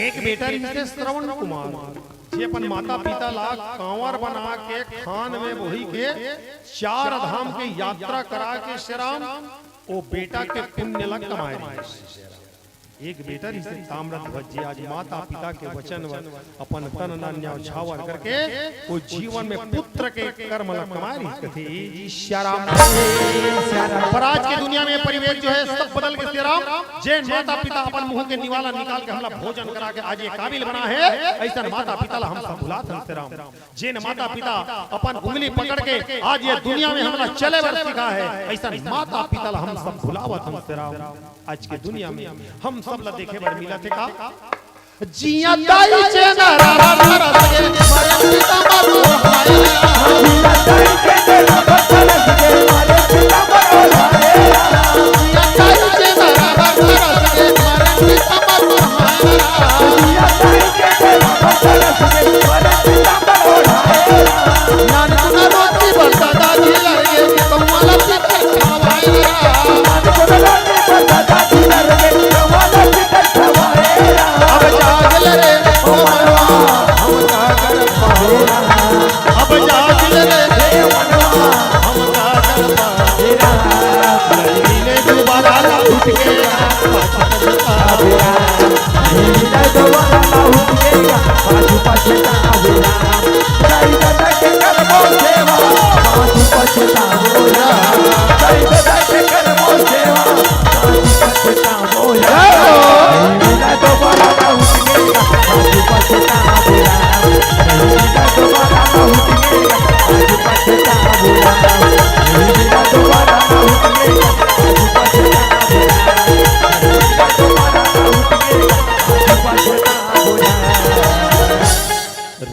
Speaker 1: एक बेटा रिश्ते श्रवण कुमार जे अपन माता पिता ला कांवर बना के खान में वही के 4 धाम के यात्रा करा के श्री राम वो बेटा के पुण्य ला कमाए। एक बेटा रिश्ते ताम्रध्वज ध्वज आज माता पिता के वचन अपन तन न्यौछावर करके वो जीवन में पुत्र के कर्म ला कमाई कथी श्याराम। पर आज की दुनिया में परिवेश जो है सब बदल के श्री राम जे माता पिता अपन मुंह के निवाला निकाल के हमला भोजन करा के आज ये काबिल बना है ऐसा माता पिता ला हम सब भुलात हैं श्री राम। जे माता पिता अपन उंगली पकड़ के आज ये दुनिया में हमला चले बर सिखा है ऐसा माता पिता ला हम सब भुलावत हैं श्री राम। आज के दुनिया में हम सब ला देखे बर मिला थे का जिया दाई चे नारा रसगे मारे पिता मारो हाय
Speaker 2: जिया दाई चे नारा रसगे मारे पिता मारो हाय
Speaker 1: जिया दाई चे नारा रसगे मारे पिता मारो हाय
Speaker 2: जिया दाई चे नारा रसगे मारे पिता मारो हाय।
Speaker 1: नानक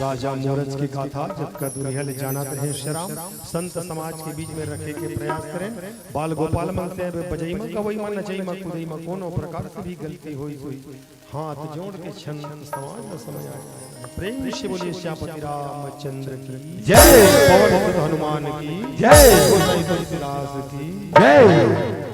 Speaker 3: राजा मोरज की गाथा जब का दुनिया जानत रहे श्री राम संत समाज के बीच में रखे के प्रयास करें। बाल गोपाल मांगते हैं बजई में कवई में नचई में कुदई में कोनो प्रकार से भी गलती हुई हाथ जोड़ के छंद समाज में समझ आए। प्रेम से बोलिए श्यामपति रामचंद्र की
Speaker 2: जय।
Speaker 3: पवन सुत हनुमान की
Speaker 2: जय।
Speaker 3: गोसाई तुलसीदास की
Speaker 2: जय।